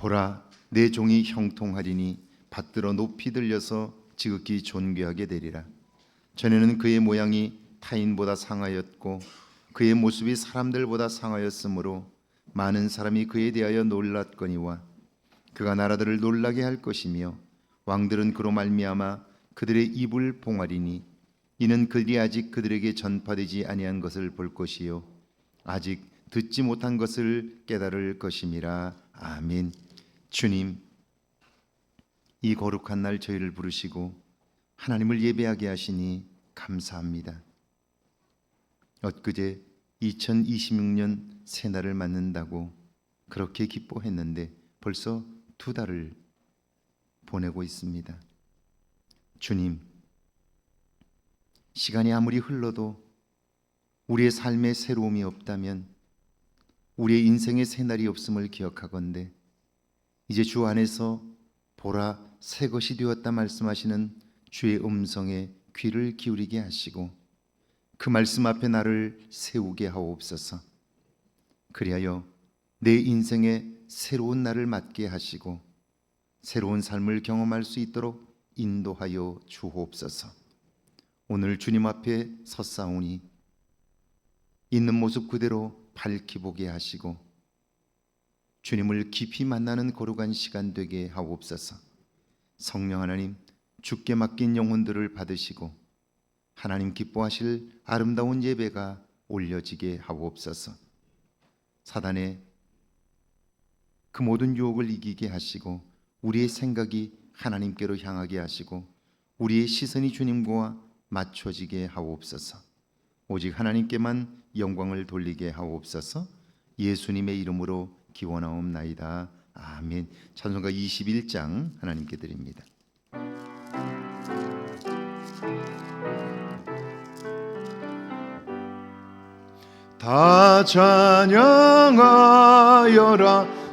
보라, 내 종이 형통하리니 받들어 높이 들려서 지극히 존귀하게 되리라. 전에는 그의 모양이 타인보다 상하였고 그의 모습이 사람들보다 상하였으므로 많은 사람이 그에 대하여 놀랐거니와 그가 나라들을 놀라게 할 것이며 왕들은 그로 말미암아 그들의 입을 봉하리니 이는 그들이 아직 그들에게 전파되지 아니한 것을 볼 것이요 아직 듣지 못한 것을 깨달을 것임이라. 아멘. 주님, 이 거룩한 날 저희를 부르시고 하나님을 예배하게 하시니 감사합니다. 엊그제 2026년 새날을 맞는다고 그렇게 기뻐했는데 벌써 2달을 보내고 있습니다. 주님, 시간이 아무리 흘러도 우리의 삶에 새로움이 없다면 우리의 인생의 새날이 없음을 기억하건대 이제 주 안에서 보라 새 것이 되었다 말씀하시는 주의 음성에 귀를 기울이게 하시고 그 말씀 앞에 나를 세우게 하옵소서. 그리하여 내 인생에 새로운 날을 맞게 하시고 새로운 삶을 경험할 수 있도록 인도하여 주옵소서. 오늘 주님 앞에 섰사오니 있는 모습 그대로 밝히 보게 하시고 주님을 깊이 만나는 거룩한 시간 되게 하옵소서. 성령 하나님, 주께 맡긴 영혼들을 받으시고 하나님 기뻐하실 아름다운 예배가 올려지게 하옵소서. 사단의 그 모든 유혹을 이기게 하시고 우리의 생각이 하나님께로 향하게 하시고 우리의 시선이 주님과 맞춰지게 하옵소서. 오직 하나님께만 영광을 돌리게 하옵소서. 예수님의 이름으로 기원하옵나이다. 아멘. 찬송가 21장 하나님께 드립니다. 다 찬양하여라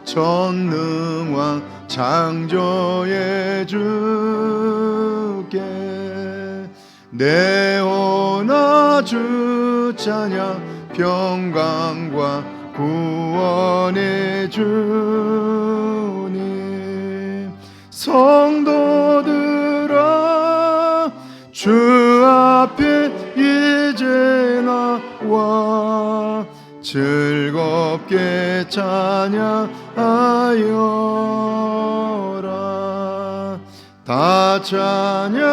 전능왕 창조의 주께 내오나 주 찬양 평강과 구원의 주님 성도들아 주 앞에 이제 나와 즐겁게 찬양하여라 다 찬양하여라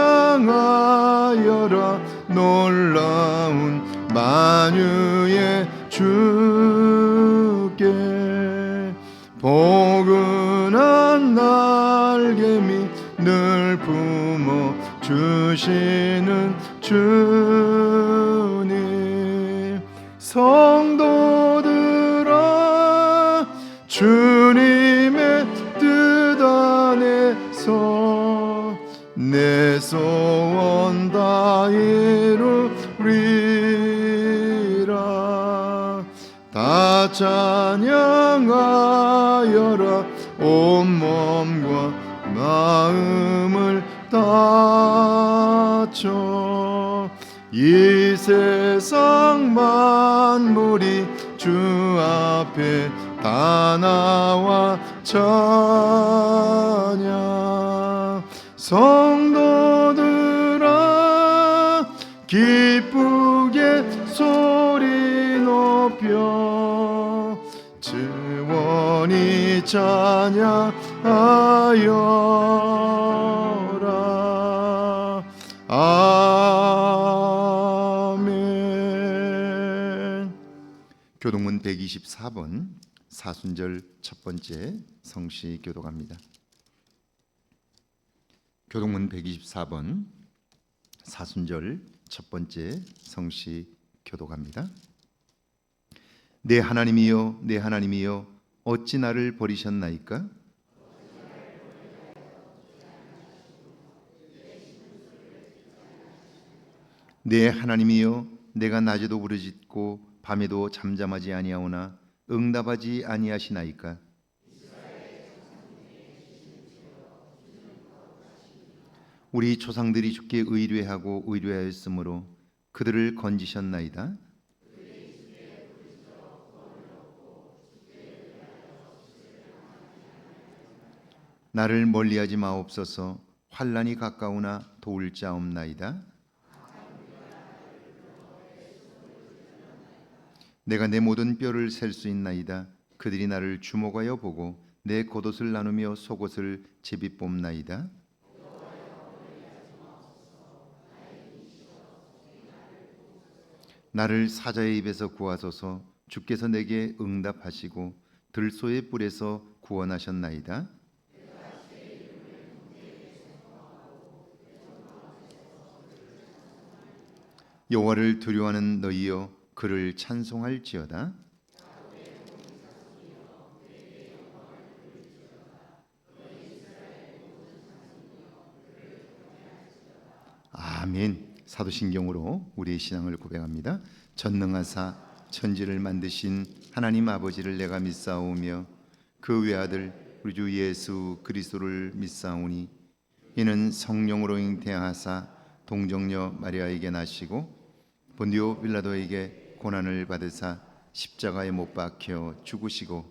놀라운 만유의 주께 포근한 날개미 늘 품어 주시는 주님 성도들아 주님의 뜻 안에서 내 소원 다 이루리라 다 찬양하여라 온몸과 마음을 다쳐 이 세상 만물이 주 앞에 다 나와 찬양 성도들아 기쁘게 소리 높여 주원이 찬양하여라. 아멘. 교동문 124번 사순절 첫 번째 성시 교독합니다. 교동문 124번 사순절 첫 번째 성시 교독합니다. 내 하나님이여 내 하나님이여 어찌 나를 버리셨나이까? 내 하나님이여 내가 낮에도 부르짖고 밤에도 잠잠하지 아니하오나 응답하지 아니하시나이까? 우리 조상들이 주께 의뢰하고 의뢰하였으므로 그들을 건지셨나이다. 나를 멀리하지 마옵소서. 환난이 가까우나 도울 자 없나이다. 내가 내 모든 뼈를 셀 수 있나이다. 그들이 나를 주목하여 보고 내 겉옷을 나누며 속옷을 제비 뽑나이다. 나를 사자의 입에서 구하소서. 주께서 내게 응답하시고 들소의 뿔에서 구원하셨나이다. 여호와를 두려워하는 너희여 그를 찬송할지어다. 아멘. 사도신경으로 우리의 신앙을 고백합니다. 전능하사 천지를 만드신 하나님 아버지를 내가 믿사오며 그 외아들 우리 주 예수 그리스도를 믿사오니 이는 성령으로 잉태하사 동정녀 마리아에게 나시고 본디오 빌라도에게 고난을 받으사 십자가에 못 박혀 죽으시고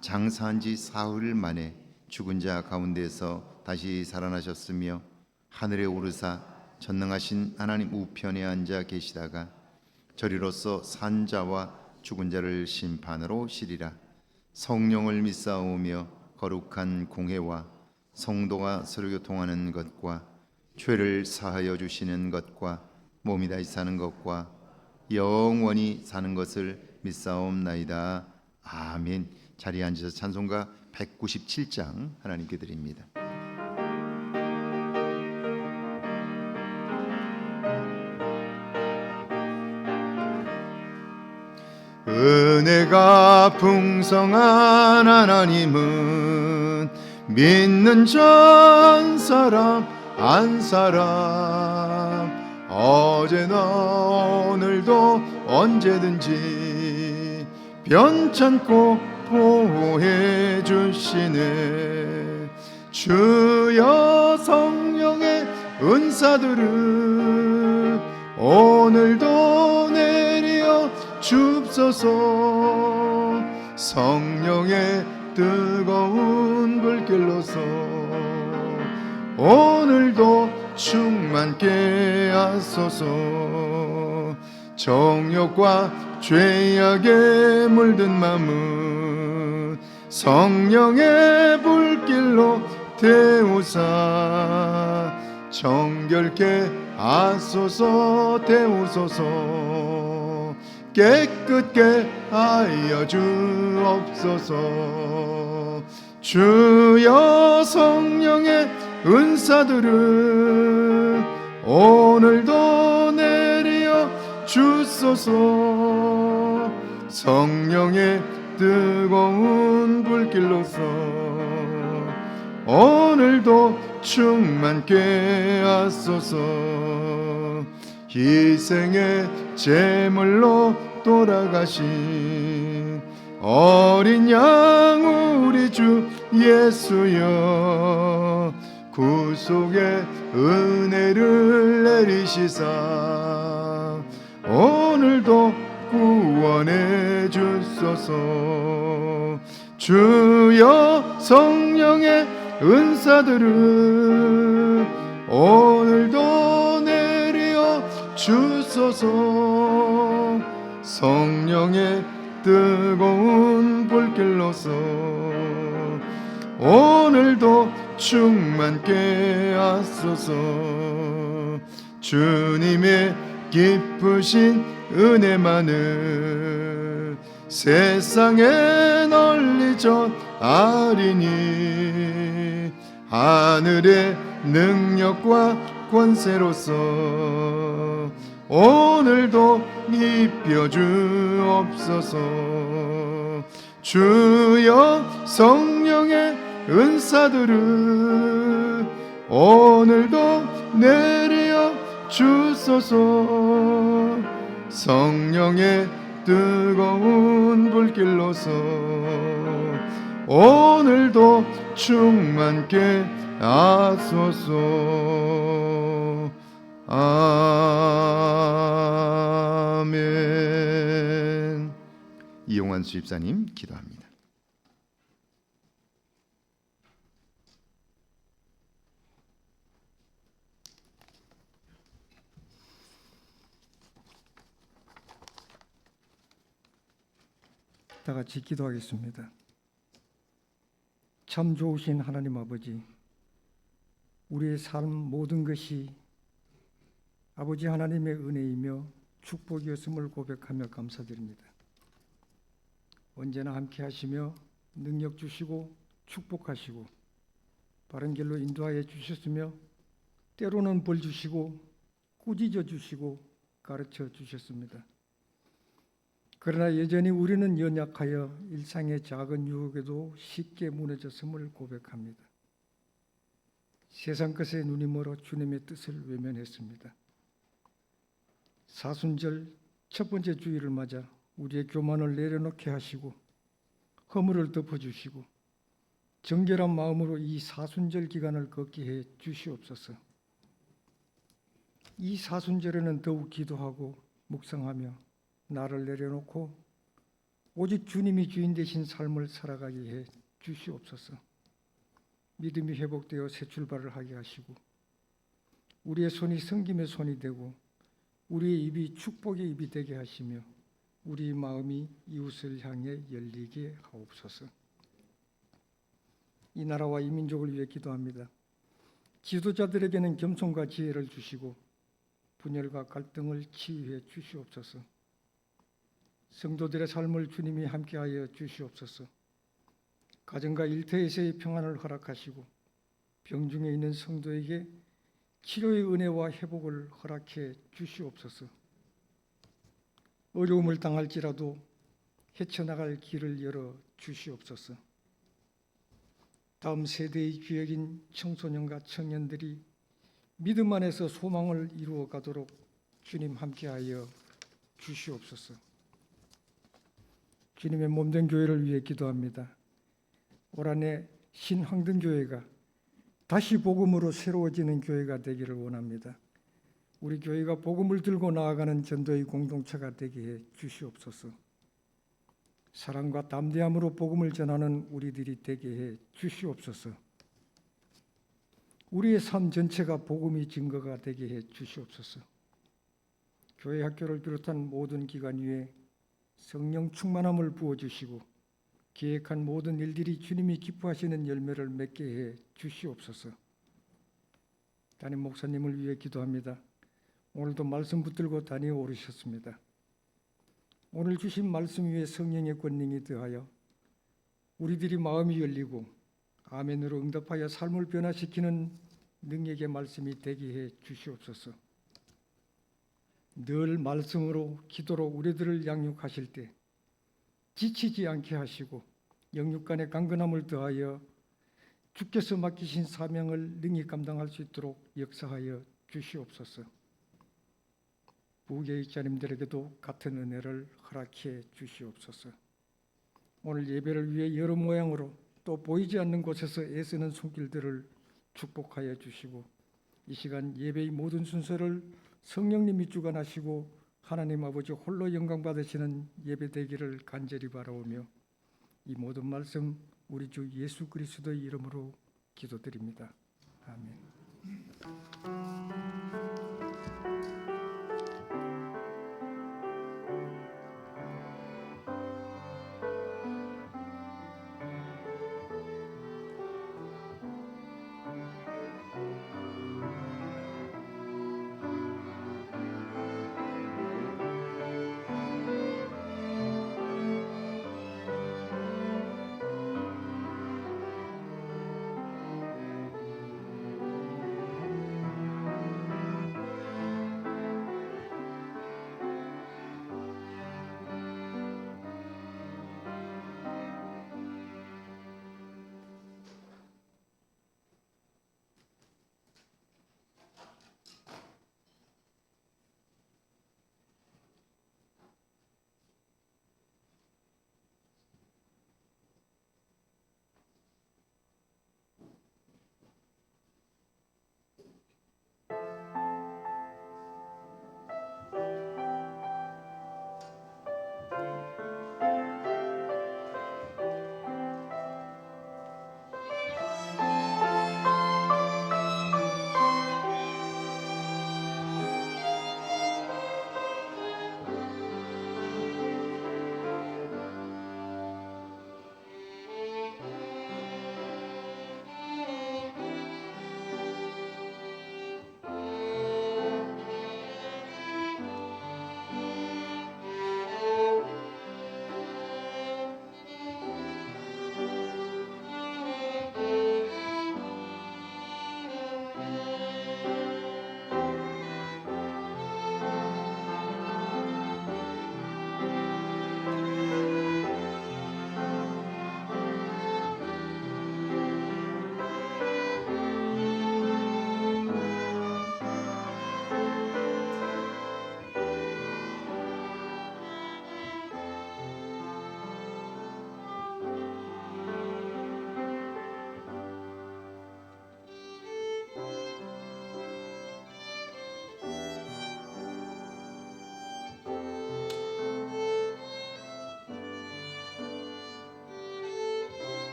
장사한 지 사흘 만에 죽은 자 가운데서 다시 살아나셨으며 하늘에 오르사 전능하신 하나님 우편에 앉아 계시다가 저리로서 산 자와 죽은 자를 심판으로 오시리라. 성령을 믿사오며 거룩한 공회와 성도가 서로 교통하는 것과 죄를 사하여 주시는 것과 몸이 다시 사는 것과 영원히 사는 것을 믿사옵나이다. 아멘. 자리에 앉으셔서 찬송가 197장 하나님께 드립니다. 은혜가 풍성한 하나님은 믿는 전 사람 안 사람 어제나 오늘도 언제든지 변찮고 보호해 주시네. 주여 성령의 은사들을 오늘도 내려 줍소서. 성령의 뜨거운 불길로서 오늘도 충만케 하소서. 정욕과 죄악에 물든 마음은 성령의 불길로 태우사 정결케 하소서. 태우소서. 깨끗게 하여 주옵소서. 주여 성령의 은사들을 오늘도 내려 주소서. 성령의 뜨거운 불길로서 오늘도 충만케 하소서. 희생의 제물로 돌아가신 어린 양 우리 주 예수여 구속의 은혜를 내리시사 오늘도 구원해 주소서. 주여 성령의 은사들을 오늘도 내려 주소서. 성령의 뜨거운 불길로서 오늘도 충만케 하소서. 주님의 깊으신 은혜만을 세상에 널리 전하리니 하늘의 능력과 권세로서 오늘도 입혀 주옵소서. 주여 성령의 은사들을 오늘도 내려 주소서. 성령의 뜨거운 불길로서 오늘도 충만케 하소서. 아멘. 이용환 수집사님 기도합니다. 다 같이 기도하겠습니다. 참 좋으신 하나님 아버지, 우리의 삶 모든 것이 아버지 하나님의 은혜이며 축복이었음을 고백하며 감사드립니다. 언제나 함께 하시며 능력 주시고 축복하시고 바른 길로 인도하여 주셨으며 때로는 벌 주시고 꾸짖어 주시고 가르쳐 주셨습니다. 그러나 여전히 우리는 연약하여 일상의 작은 유혹에도 쉽게 무너졌음을 고백합니다. 세상 것에 눈이 멀어 주님의 뜻을 외면했습니다. 사순절 첫 번째 주일을 맞아 우리의 교만을 내려놓게 하시고 허물을 덮어주시고 정결한 마음으로 이 사순절 기간을 걷게 해 주시옵소서. 이 사순절에는 더욱 기도하고 묵상하며 나를 내려놓고 오직 주님이 주인 되신 삶을 살아가게 해 주시옵소서. 믿음이 회복되어 새 출발을 하게 하시고 우리의 손이 섬김의 손이 되고 우리의 입이 축복의 입이 되게 하시며 우리 마음이 이웃을 향해 열리게 하옵소서. 이 나라와 이 민족을 위해 기도합니다. 지도자들에게는 겸손과 지혜를 주시고 분열과 갈등을 치유해 주시옵소서. 성도들의 삶을 주님이 함께하여 주시옵소서. 가정과 일터에서의 평안을 허락하시고 병중에 있는 성도에게 치료의 은혜와 회복을 허락해 주시옵소서. 어려움을 당할지라도 헤쳐나갈 길을 열어 주시옵소서. 다음 세대의 주역인 청소년과 청년들이 믿음 안에서 소망을 이루어 가도록 주님 함께하여 주시옵소서. 주님의 몸된 교회를 위해 기도합니다. 올 한해 신황등교회가 다시 복음으로 새로워지는 교회가 되기를 원합니다. 우리 교회가 복음을 들고 나아가는 전도의 공동체가 되게 해 주시옵소서. 사랑과 담대함으로 복음을 전하는 우리들이 되게 해 주시옵소서. 우리의 삶 전체가 복음의 증거가 되게 해 주시옵소서. 교회 학교를 비롯한 모든 기관 위에 성령 충만함을 부어주시고 계획한 모든 일들이 주님이 기뻐하시는 열매를 맺게 해 주시옵소서. 담임 목사님을 위해 기도합니다. 오늘도 말씀 붙들고 다니어 오르셨습니다. 오늘 주신 말씀 위에 성령의 권능이 더하여 우리들이 마음이 열리고 아멘으로 응답하여 삶을 변화시키는 능력의 말씀이 되게 해 주시옵소서. 늘 말씀으로 기도로 우리들을 양육하실 때 지치지 않게 하시고 영육 간의 강건함을 더하여 주께서 맡기신 사명을 능히 감당할 수 있도록 역사하여 주시옵소서. 부교의 자님들에게도 같은 은혜를 허락해 주시옵소서. 오늘 예배를 위해 여러 모양으로 또 보이지 않는 곳에서 애쓰는 손길들을 축복하여 주시고 이 시간 예배의 모든 순서를 성령님이 주관하시고 하나님 아버지 홀로 영광 받으시는 예배 되기를 간절히 바라오며 이 모든 말씀 우리 주 예수 그리스도의 이름으로 기도드립니다. 아멘.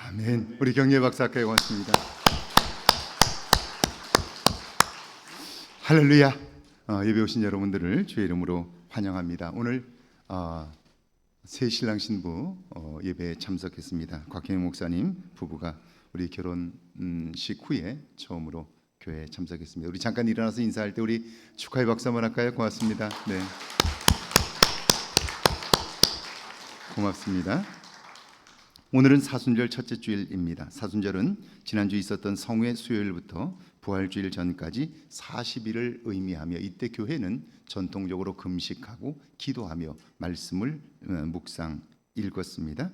아멘. 우리 경례 박사께 고맙습니다. 할렐루야. 예배 오신 여러분들을 주의 이름으로 환영합니다. 오늘 새 신랑 신부 예배에 참석했습니다. 곽형영 목사님 부부가 우리 결혼식 후에 처음으로 교회에 참석했습니다. 우리 잠깐 일어나서 인사할 때 우리 축하의 박수 한번 할까요? 고맙습니다. 네, 고맙습니다. 오늘은 사순절 첫째 주일입니다. 사순절은 지난주 있었던 성회 수요일부터 부활주일 전까지 40일을 의미하며 이때 교회는 전통적으로 금식하고 기도하며 말씀을 묵상 읽었습니다.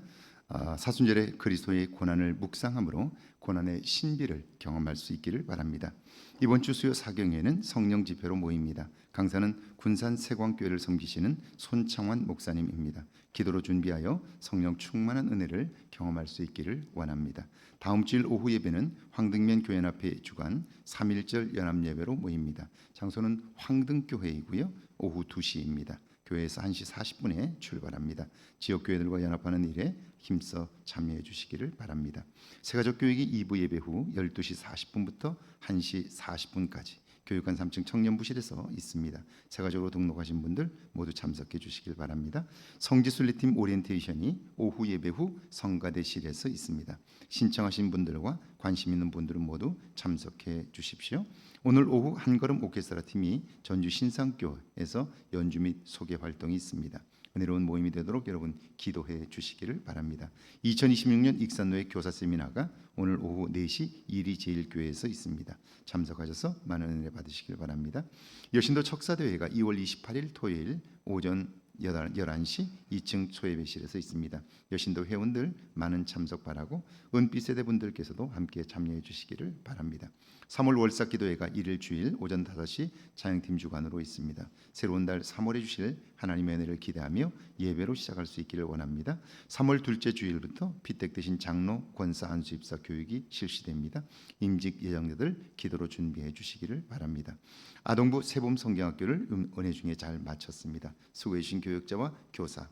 사순절에 그리스도의 고난을 묵상함으로 고난의 신비를 경험할 수 있기를 바랍니다. 이번 주 수요 사경회는 성령 집회로 모입니다. 강사는 군산 세광교회를 섬기시는 손창환 목사님입니다. 기도로 준비하여 성령 충만한 은혜를 경험할 수 있기를 원합니다. 다음 주일 오후 예배는 황등면 교회 앞에 주관 3.1절 연합예배로 모입니다. 장소는 황등교회이고요. 오후 2시입니다. 교회에서 1시 40분에 출발합니다. 지역교회들과 연합하는 일에 힘써 참여해 주시기를 바랍니다. 새가족교육이 2부 예배 후 12시 40분부터 1시 40분까지 교육관 3층 청년부실에서 있습니다. 새가족으로 등록하신 분들 모두 참석해 주시길 바랍니다. 성지순례팀 오리엔테이션이 오후 예배 후 성가대실에서 있습니다. 신청하신 분들과 관심 있는 분들은 모두 참석해 주십시오. 오늘 오후 한걸음 오케스트라 팀이 전주 신상교에서 연주 및 소개 활동이 있습니다. 은혜로운 모임이 되도록 여러분 기도해 주시기를 바랍니다. 2026년 익산로의 교사 세미나가 오늘 오후 4시 이리제일교회에서 있습니다. 참석하셔서 많은 은혜 받으시길 바랍니다. 여신도 척사대회가 2월 28일 토요일 오전 11시 2층 초예배실에서 있습니다. 여신도 회원들 많은 참석 바라고 은빛 세대분들께서도 함께 참여해 주시기를 바랍니다. 3월 월삭 기도회가 1일 주일 오전 5시 찬양팀 주관으로 있습니다. 새로운 달 3월에 주실 하나님의 은혜를 기대하며 예배로 시작할 수 있기를 원합니다. 3월 둘째 주일부터 피택 대신 장로 권사 안수 입사 교육이 실시됩니다. 임직 예정자들 기도로 준비해 주시기를 바랍니다. 아동부 세봄 성경학교를 은혜 중에 잘 마쳤습니다. 수고해 주신 교육자와 교사,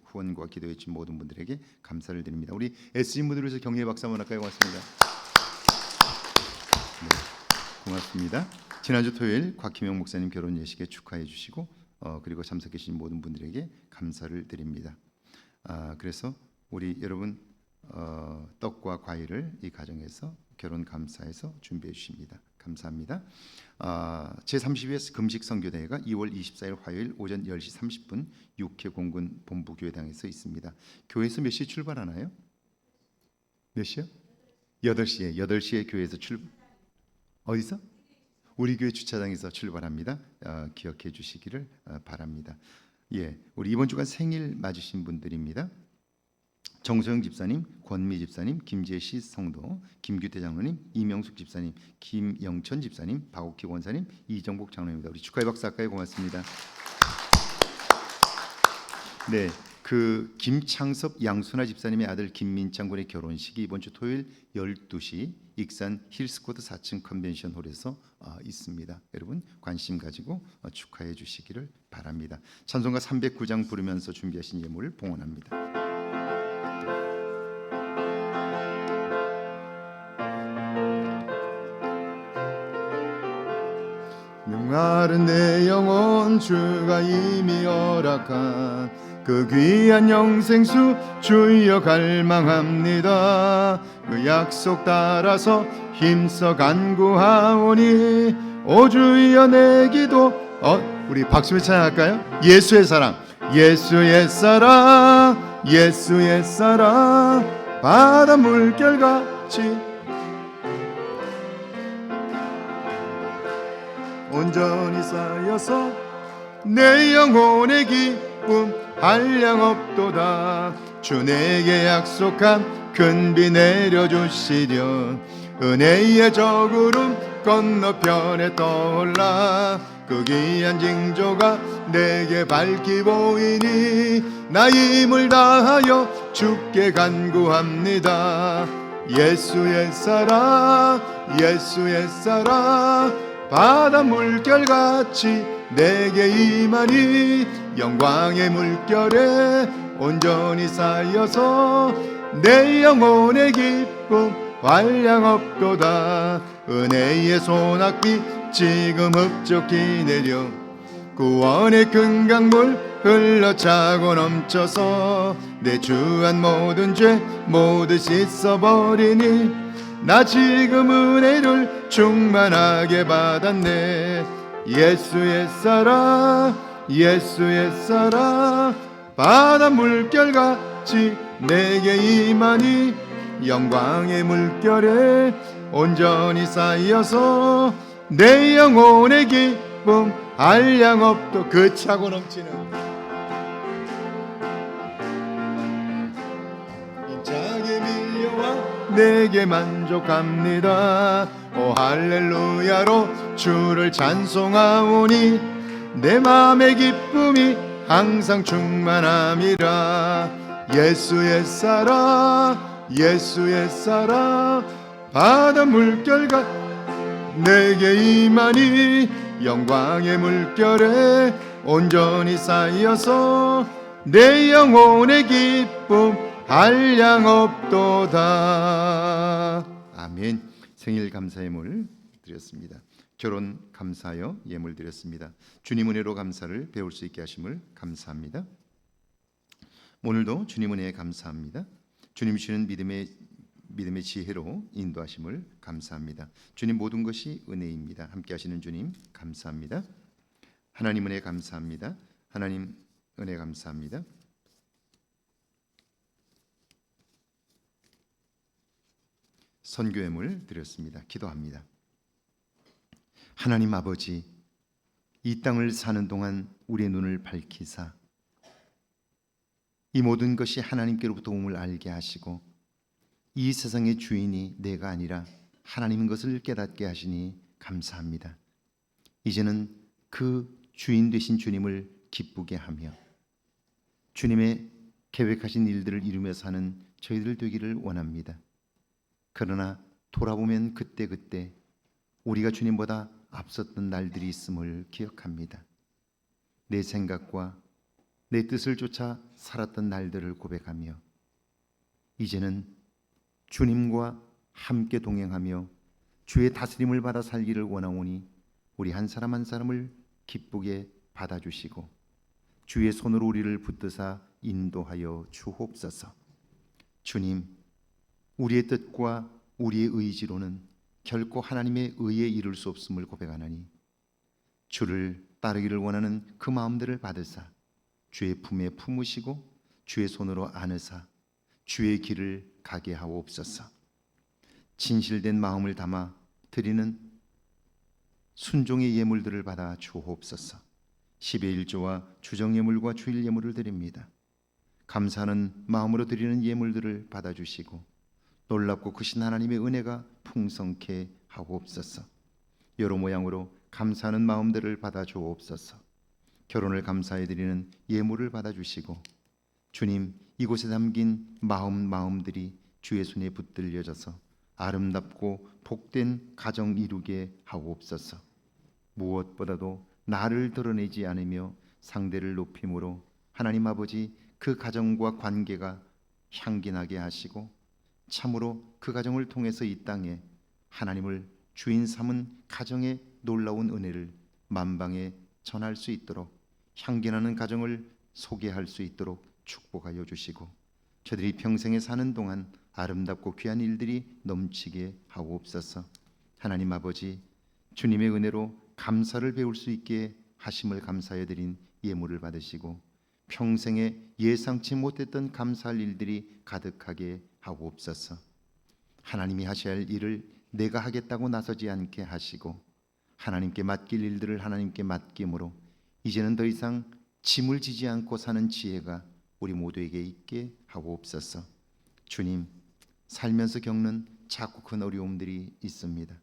후원과 기도해 주신 모든 분들에게 감사를 드립니다. 우리 SG 무대를 위해서 격려의 박수 한번 할까요? 고맙습니다. 네, 고맙습니다. 지난주 토요일 곽희명 목사님 결혼 예식에 축하해 주시고 그리고 참석해 주신 모든 분들에게 감사를 드립니다. 그래서 우리 여러분 떡과 과일을 이 가정에서 결혼 감사해서 준비해 주십니다. 감사합니다. 제32회 금식 선교대회가 2월 24일 화요일 오전 10시 30분 육회 공군 본부교회당에서 있습니다. 교회에서 몇 시에 출발하나요? 몇 시요? 8시에 8시에 교회에서 어디서? 우리 교회 주차장에서 출발합니다. 기억해 주시기를 바랍니다. 예, 우리 이번 주간 생일 맞으신 분들입니다. 정소영 집사님, 권미 집사님, 김재시 성도, 김규태 장로님, 이명숙 집사님, 김영천 집사님, 박옥희 권사님, 이정복 장로입니다. 우리 축하의 박수 할까요? 고맙습니다. 네, 그 김창섭 양순아 집사님의 아들 김민창 군의 결혼식이 이번 주 토요일 12시 익산 힐스코트 4층 컨벤션홀에서 있습니다. 여러분 관심 가지고 축하해 주시기를 바랍니다. 찬송가 309장 부르면서 준비하신 예물을 봉헌합니다. 목마른 내 영혼 주가 이미 허락한 그 귀한 영생수 주여 갈망합니다. 그 약속 따라서 힘써 간구하오니 오 주여 내 기도 우리 박수에 찬양할까요? 예수의 사랑 예수의 사랑 예수의 사랑 바다 물결같이 온전히 쌓여서 내 영혼의 기쁨 한량없도다. 주 내게 약속한 큰 비 내려주시려 은혜의 저구름 건너편에 떠올라 그 귀한 징조가 내게 밝히 보이니 나 힘을 다하여 주께 간구합니다. 예수의 사랑 예수의 사랑 바다 물결같이 내게 임하니 영광의 물결에 온전히 쌓여서 내 영혼의 기쁨 한량없도다. 은혜의 소낙비 지금 흡족히 내려 구원의 큰 강물 흘러차고 넘쳐서 내 주한 모든 죄 모두 씻어버리니 나 지금 은혜를 충만하게 받았네. 예수의 사랑 예수의 사랑 바다 물결같이 내게 임하니 영광의 물결에 온전히 쌓여서 내 영혼의 기쁨 한량없도 그 차고 넘치는 힘차게 밀려와 내게 만족합니다. 오 할렐루야로 주를 찬송하오니 내 맘의 기쁨이 항상 충만함이라. 예수의 사랑 예수의 사랑 바다 물결같이 내게 임하니 영광의 물결에 온전히 쌓여서 내 영혼의 기쁨 한량없도다. 아멘. 생일 감사 예물 드렸습니다. 결혼 감사하여 예물 드렸습니다. 주님 은혜로 감사를 배울 수 있게 하심을 감사합니다. 오늘도 주님 은혜에 감사합니다. 주님 주시는 믿음의 지혜로 인도하심을 감사합니다. 주님 모든 것이 은혜입니다. 함께 하시는 주님 감사합니다. 하나님 은혜 감사합니다. 하나님 은혜 감사합니다. 선교예물 드렸습니다. 기도합니다. 하나님 아버지, 이 땅을 사는 동안 우리의 눈을 밝히사 이 모든 것이 하나님께로부터 옴을 알게 하시고 이 세상의 주인이 내가 아니라 하나님인 것을 깨닫게 하시니 감사합니다. 이제는 그 주인 되신 주님을 기쁘게 하며 주님의 계획하신 일들을 이루며 사는 저희들 되기를 원합니다. 그러나 돌아보면 그때그때 우리가 주님보다 앞섰던 날들이 있음을 기억합니다. 내 생각과 내 뜻을 쫓아 살았던 날들을 고백하며 이제는 주님과 함께 동행하며 주의 다스림을 받아 살기를 원하오니 우리 한 사람 한 사람을 기쁘게 받아주시고 주의 손으로 우리를 붙드사 인도하여 주옵소서. 주님, 우리의 뜻과 우리의 의지로는 결코 하나님의 의에 이룰 수 없음을 고백하나니 주를 따르기를 원하는 그 마음들을 받으사 주의 품에 품으시고 주의 손으로 안으사 주의 길을 가게 하옵소서. 진실된 마음을 담아 드리는 순종의 예물들을 받아 주옵소서. 10의 1조와 주정 예물과 주일 예물을 드립니다. 감사하는 마음으로 드리는 예물들을 받아주시고 놀랍고 크신 하나님의 은혜가 풍성케 하옵소서. 여러 모양으로 감사하는 마음들을 받아 주옵소서. 결혼을 감사해 드리는 예물을 받아주시고 주님, 이곳에 담긴 마음들이 주의 손에 붙들려져서 아름답고 복된 가정 이루게 하옵소서. 무엇보다도 나를 드러내지 않으며 상대를 높임으로 하나님 아버지 그 가정과 관계가 향기나게 하시고 참으로 그 가정을 통해서 이 땅에 하나님을 주인 삼은 가정의 놀라운 은혜를 만방에 전할 수 있도록 향기나는 가정을 소개할 수 있도록 축복하여 주시고 저들이 평생에 사는 동안 아름답고 귀한 일들이 넘치게 하옵소서. 하나님 아버지, 주님의 은혜로 감사를 배울 수 있게 하심을 감사해 드린 예물을 받으시고 평생에 예상치 못했던 감사할 일들이 가득하게 하옵소서. 하나님이 하셔야 할 일을 내가 하겠다고 나서지 않게 하시고 하나님께 맡길 일들을 하나님께 맡김으로 이제는 더 이상 짐을 지지 않고 사는 지혜가 우리 모두에게 있게 하옵소서. 주님, 살면서 겪는 작고 큰 어려움들이 있습니다.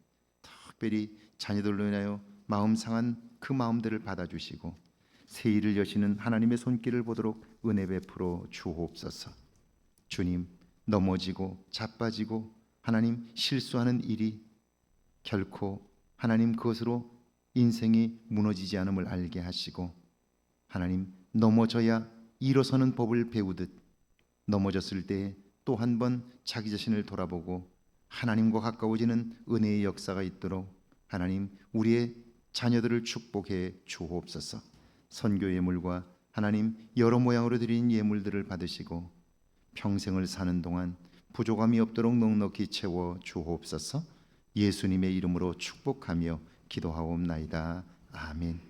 특별히 자녀들로 인하여 마음 상한 그 마음들을 받아주시고 새 일을 여시는 하나님의 손길을 보도록 은혜 베풀어 주옵소서. 주님, 넘어지고 자빠지고 하나님 실수하는 일이 결코 하나님 그것으로 인생이 무너지지 않음을 알게 하시고 하나님 넘어져야 일어서는 법을 배우듯 넘어졌을 때 또 한 번 자기 자신을 돌아보고 하나님과 가까워지는 은혜의 역사가 있도록 하나님 우리의 자녀들을 축복해 주옵소서. 선교 예물과 하나님 여러 모양으로 드린 예물들을 받으시고 평생을 사는 동안 부족함이 없도록 넉넉히 채워 주옵소서. 예수님의 이름으로 축복하며 기도하옵나이다. 아멘.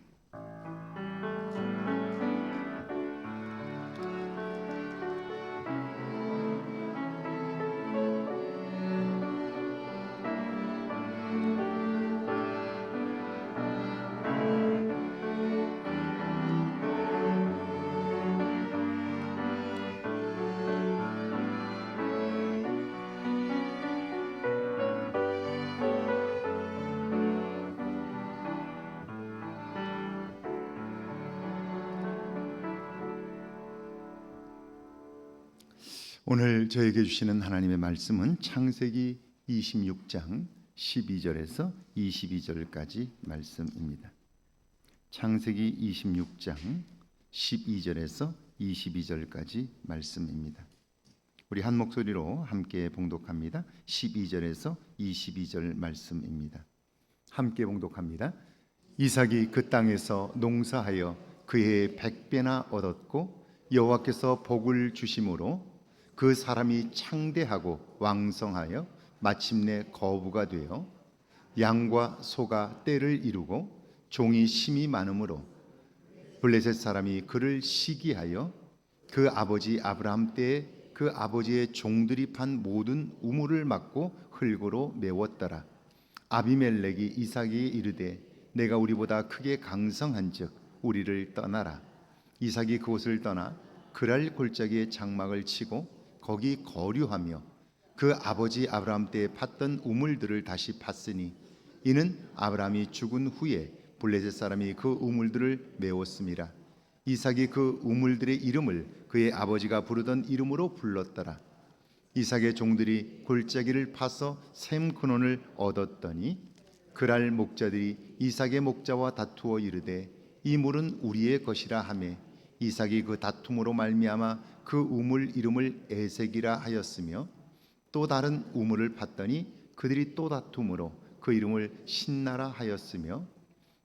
오늘 저에게 주시는 하나님의 말씀은 창세기 26장 12절에서 22절까지 말씀입니다. 창세기 26장 12절에서 22절까지 말씀입니다. 우리 한 목소리로 함께 봉독합니다. 12절에서 22절 말씀입니다. 함께 봉독합니다. 이삭이 그 땅에서 농사하여 그의 100배나 얻었고 여호와께서 복을 주심으로 그 사람이 창대하고 왕성하여 마침내 거부가 되어 양과 소가 떼를 이루고 종이 심이 많으므로 블레셋 사람이 그를 시기하여 그 아버지 아브라함 때에 그 아버지의 종들이 판 모든 우물을 막고 흙으로 메웠더라. 아비멜렉이 이삭에게 이르되 내가 우리보다 크게 강성한즉 우리를 떠나라. 이삭이 그곳을 떠나 그랄 골짜기에 장막을 치고 거기 거류하며 그 아버지 아브라함 때에 팠던 우물들을 다시 팠으니 이는 아브라함이 죽은 후에 블레셋 사람이 그 우물들을 메웠음이라. 이삭이 그 우물들의 이름을 그의 아버지가 부르던 이름으로 불렀더라. 이삭의 종들이 골짜기를 파서 샘 근원을 얻었더니 그랄 목자들이 이삭의 목자와 다투어 이르되 이 물은 우리의 것이라 하매 이삭이 그 다툼으로 말미암아 그 우물 이름을 에색이라 하였으며 또 다른 우물을 팠더니 그들이 또 다툼으로 그 이름을 신나라 하였으며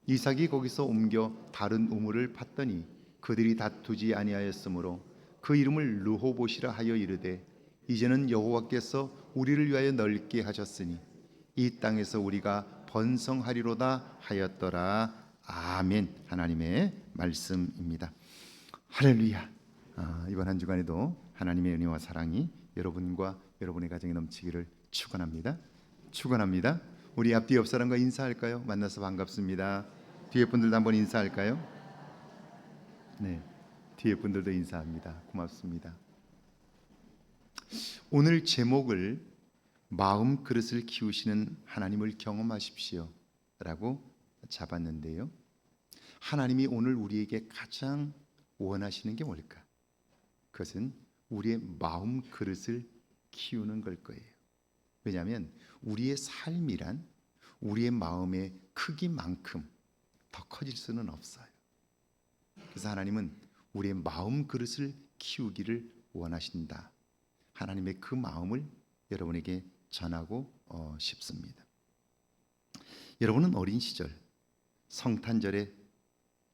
이삭이 거기서 옮겨 다른 우물을 팠더니 그들이 다투지 아니하였으므로 그 이름을 르호봇이라 하여 이르되 이제는 여호와께서 우리를 위하여 넓게 하셨으니 이 땅에서 우리가 번성하리로다 하였더라. 아멘. 하나님의 말씀입니다. 할렐루야. 이번 한 주간에도 하나님의 은혜와 사랑이 여러분과 여러분의 가정에 넘치기를 축원합니다. 축원합니다. 우리 앞뒤 옆 사람과 인사할까요? 만나서 반갑습니다. 뒤에 분들도 한번 인사할까요? 네, 뒤에 분들도 인사합니다. 고맙습니다. 오늘 제목을 마음 그릇을 키우시는 하나님을 경험하십시오 라고 잡았는데요. 하나님이 오늘 우리에게 가장 원하시는 게 뭘까? 그것은 우리의 마음 그릇을 키우는 걸 거예요. 왜냐하면 우리의 삶이란 우리의 마음의 크기만큼 더 커질 수는 없어요. 그래서 하나님은 우리의 마음 그릇을 키우기를 원하신다. 하나님의 그 마음을 여러분에게 전하고 싶습니다. 여러분은 어린 시절 성탄절에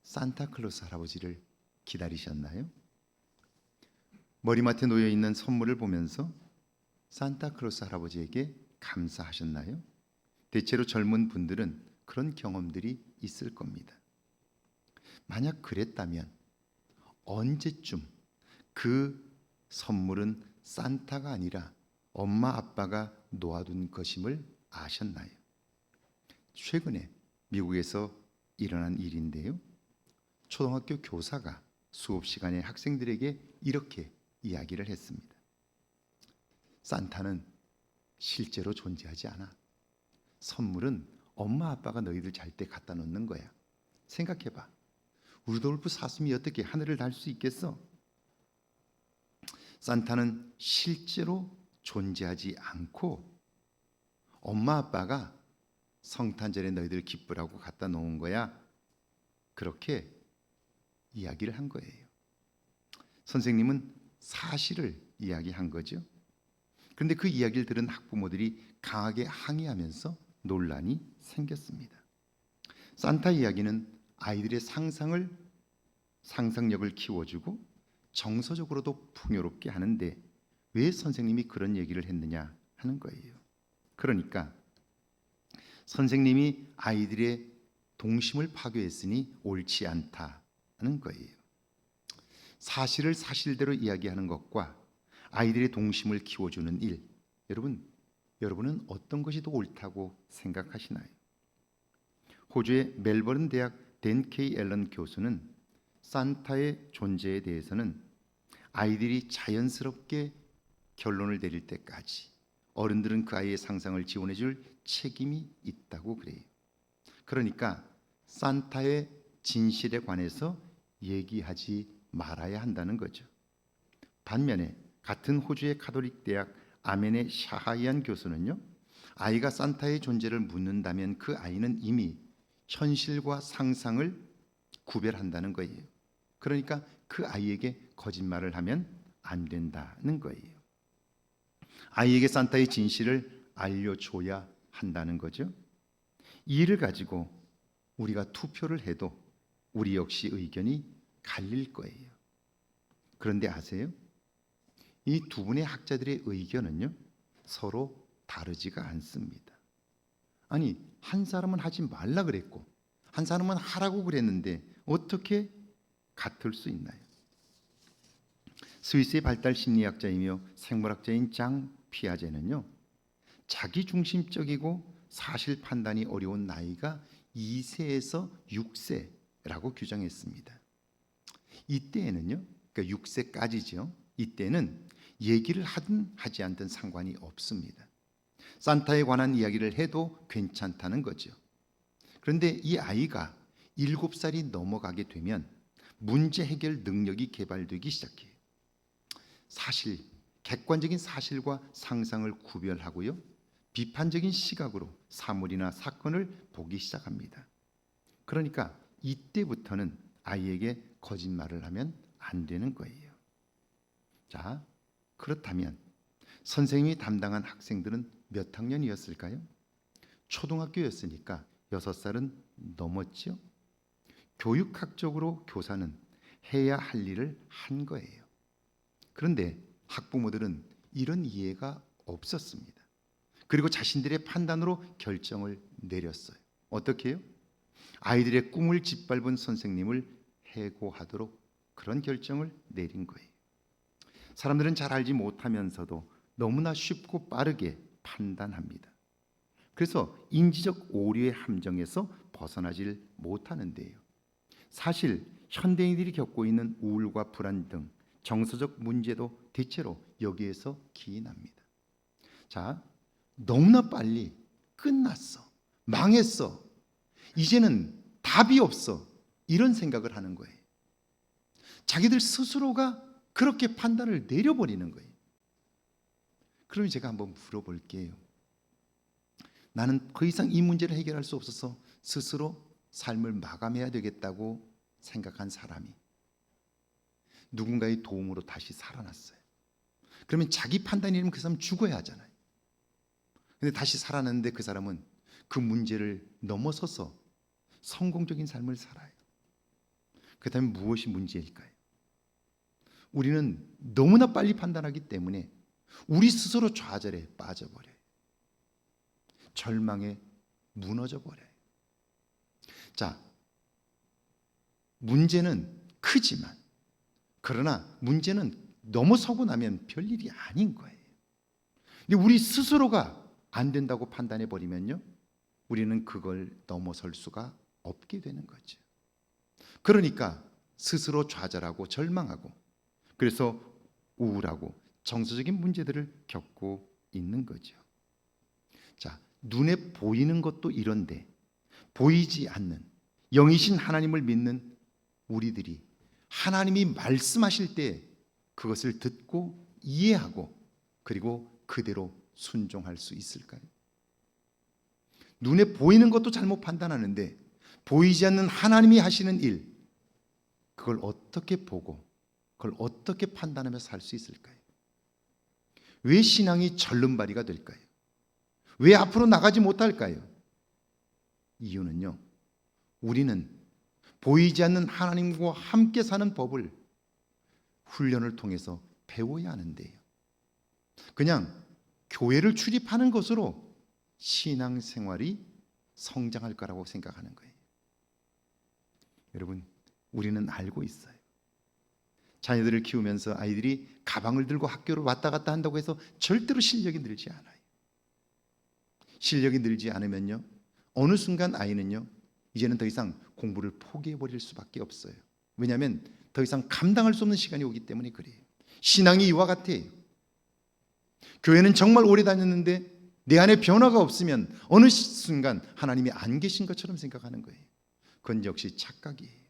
산타클로스 할아버지를 기다리셨나요? 머리맡에 놓여 있는 선물을 보면서 산타클로스 할아버지에게 감사하셨나요? 대체로 젊은 분들은 그런 경험들이 있을 겁니다. 만약 그랬다면 언제쯤 그 선물은 산타가 아니라 엄마 아빠가 놓아둔 것임을 아셨나요? 최근에 미국에서 일어난 일인데요. 초등학교 교사가 수업 시간에 학생들에게 이렇게 이야기를 했습니다. 산타는 실제로 존재하지 않아. 선물은 엄마 아빠가 너희들 잘 때 갖다 놓는 거야. 생각해봐. 루돌프 사슴이 어떻게 하늘을 날 수 있겠어? 산타는 실제로 존재하지 않고 엄마 아빠가 성탄절에 너희들 기쁘라고 갖다 놓은 거야. 그렇게 이야기를 한 거예요. 선생님은 사실을 이야기한 거죠. 그런데 그 이야기를 들은 학부모들이 강하게 항의하면서 논란이 생겼습니다. 산타 이야기는 아이들의 상상력을 키워주고 정서적으로도 풍요롭게 하는데 왜 선생님이 그런 얘기를 했느냐 하는 거예요. 그러니까 선생님이 아이들의 동심을 파괴했으니 옳지 않다는 거예요. 사실을 사실대로 이야기하는 것과 아이들의 동심을 키워주는 일, 여러분은 어떤 것이 더 옳다고 생각하시나요? 호주의 멜버른 대학 댄 K 앨런 교수는 산타의 존재에 대해서는 아이들이 자연스럽게 결론을 내릴 때까지 어른들은 그 아이의 상상을 지원해 줄 책임이 있다고 그래요. 그러니까 산타의 진실에 관해서 얘기하지 말아야 한다는 거죠. 반면에 같은 호주의 카톨릭 대학 아멘의 샤하이안 교수는요, 아이가 산타의 존재를 묻는다면 그 아이는 이미 현실과 상상을 구별한다는 거예요. 그러니까 그 아이에게 거짓말을 하면 안 된다는 거예요. 아이에게 산타의 진실을 알려줘야 한다는 거죠. 이 일을 가지고 우리가 투표를 해도 우리 역시 의견이 갈릴 거예요. 그런데 아세요? 이 두 분의 학자들의 의견은요, 서로 다르지가 않습니다. 아니, 한 사람은 하지 말라 그랬고 한 사람은 하라고 그랬는데 어떻게 같을 수 있나요? 스위스의 발달 심리학자이며 생물학자인 장 피아제는요, 자기중심적이고 사실 판단이 어려운 나이가 2세에서 6세라고 규정했습니다. 이때에는요, 그러니까 6세까지죠. 이때는 얘기를 하든 하지 않든 상관이 없습니다. 산타에 관한 이야기를 해도 괜찮다는 거죠. 그런데 이 아이가 7살이 넘어가게 되면 문제 해결 능력이 개발되기 시작해요. 객관적인 사실과 상상을 구별하고요, 비판적인 시각으로 사물이나 사건을 보기 시작합니다. 그러니까 이때부터는 아이에게 거짓말을 하면 안 되는 거예요. 자, 그렇다면 선생님이 담당한 학생들은 몇 학년이었을까요? 초등학교였으니까 6살은 넘었죠. 교육학적으로 교사는 해야 할 일을 한 거예요. 그런데 학부모들은 이런 이해가 없었습니다. 그리고 자신들의 판단으로 결정을 내렸어요. 어떻게 해요? 아이들의 꿈을 짓밟은 선생님을 해고하도록 그런 결정을 내린 거예요. 사람들은 잘 알지 못하면서도 너무나 쉽고 빠르게 판단합니다. 그래서 인지적 오류의 함정에서 벗어나질 못하는데요. 사실 현대인들이 겪고 있는 우울과 불안 등 정서적 문제도 대체로 여기에서 기인합니다. 자, 너무나 빨리 끝났어, 망했어, 이제는 답이 없어, 이런 생각을 하는 거예요. 자기들 스스로가 그렇게 판단을 내려버리는 거예요. 그러면 제가 한번 물어볼게요. 나는 더 이상 이 문제를 해결할 수 없어서 스스로 삶을 마감해야 되겠다고 생각한 사람이 누군가의 도움으로 다시 살아났어요. 그러면 자기 판단이라면 그 사람 죽어야 하잖아요. 근데 다시 살아났는데 그 사람은 그 문제를 넘어서서 성공적인 삶을 살아요. 그렇다면 무엇이 문제일까요? 우리는 너무나 빨리 판단하기 때문에 우리 스스로 좌절에 빠져버려요. 절망에 무너져 버려요. 자, 문제는 크지만, 그러나 문제는 넘어서고 나면 별일이 아닌 거예요. 근데 우리 스스로가 안 된다고 판단해 버리면요, 우리는 그걸 넘어설 수가 없게 되는 거죠. 그러니까 스스로 좌절하고 절망하고, 그래서 우울하고 정서적인 문제들을 겪고 있는 거죠. 자, 눈에 보이는 것도 이런데 보이지 않는 영이신 하나님을 믿는 우리들이 하나님이 말씀하실 때 그것을 듣고 이해하고 그리고 그대로 순종할 수 있을까요? 눈에 보이는 것도 잘못 판단하는데 보이지 않는 하나님이 하시는 일, 그걸 어떻게 보고 그걸 어떻게 판단하며 살 수 있을까요? 왜 신앙이 절름발이가 될까요? 왜 앞으로 나가지 못할까요? 이유는요, 우리는 보이지 않는 하나님과 함께 사는 법을 훈련을 통해서 배워야 하는데요, 그냥 교회를 출입하는 것으로 신앙생활이 성장할 거라고 생각하는 거예요. 여러분, 우리는 알고 있어요. 자녀들을 키우면서 아이들이 가방을 들고 학교를 왔다 갔다 한다고 해서 절대로 실력이 늘지 않아요. 실력이 늘지 않으면요, 어느 순간 아이는요, 이제는 더 이상 공부를 포기해버릴 수밖에 없어요. 왜냐하면 더 이상 감당할 수 없는 시간이 오기 때문에 그래요. 신앙이 이와 같아요. 교회는 정말 오래 다녔는데 내 안에 변화가 없으면 어느 순간 하나님이 안 계신 것처럼 생각하는 거예요. 그건 역시 착각이에요.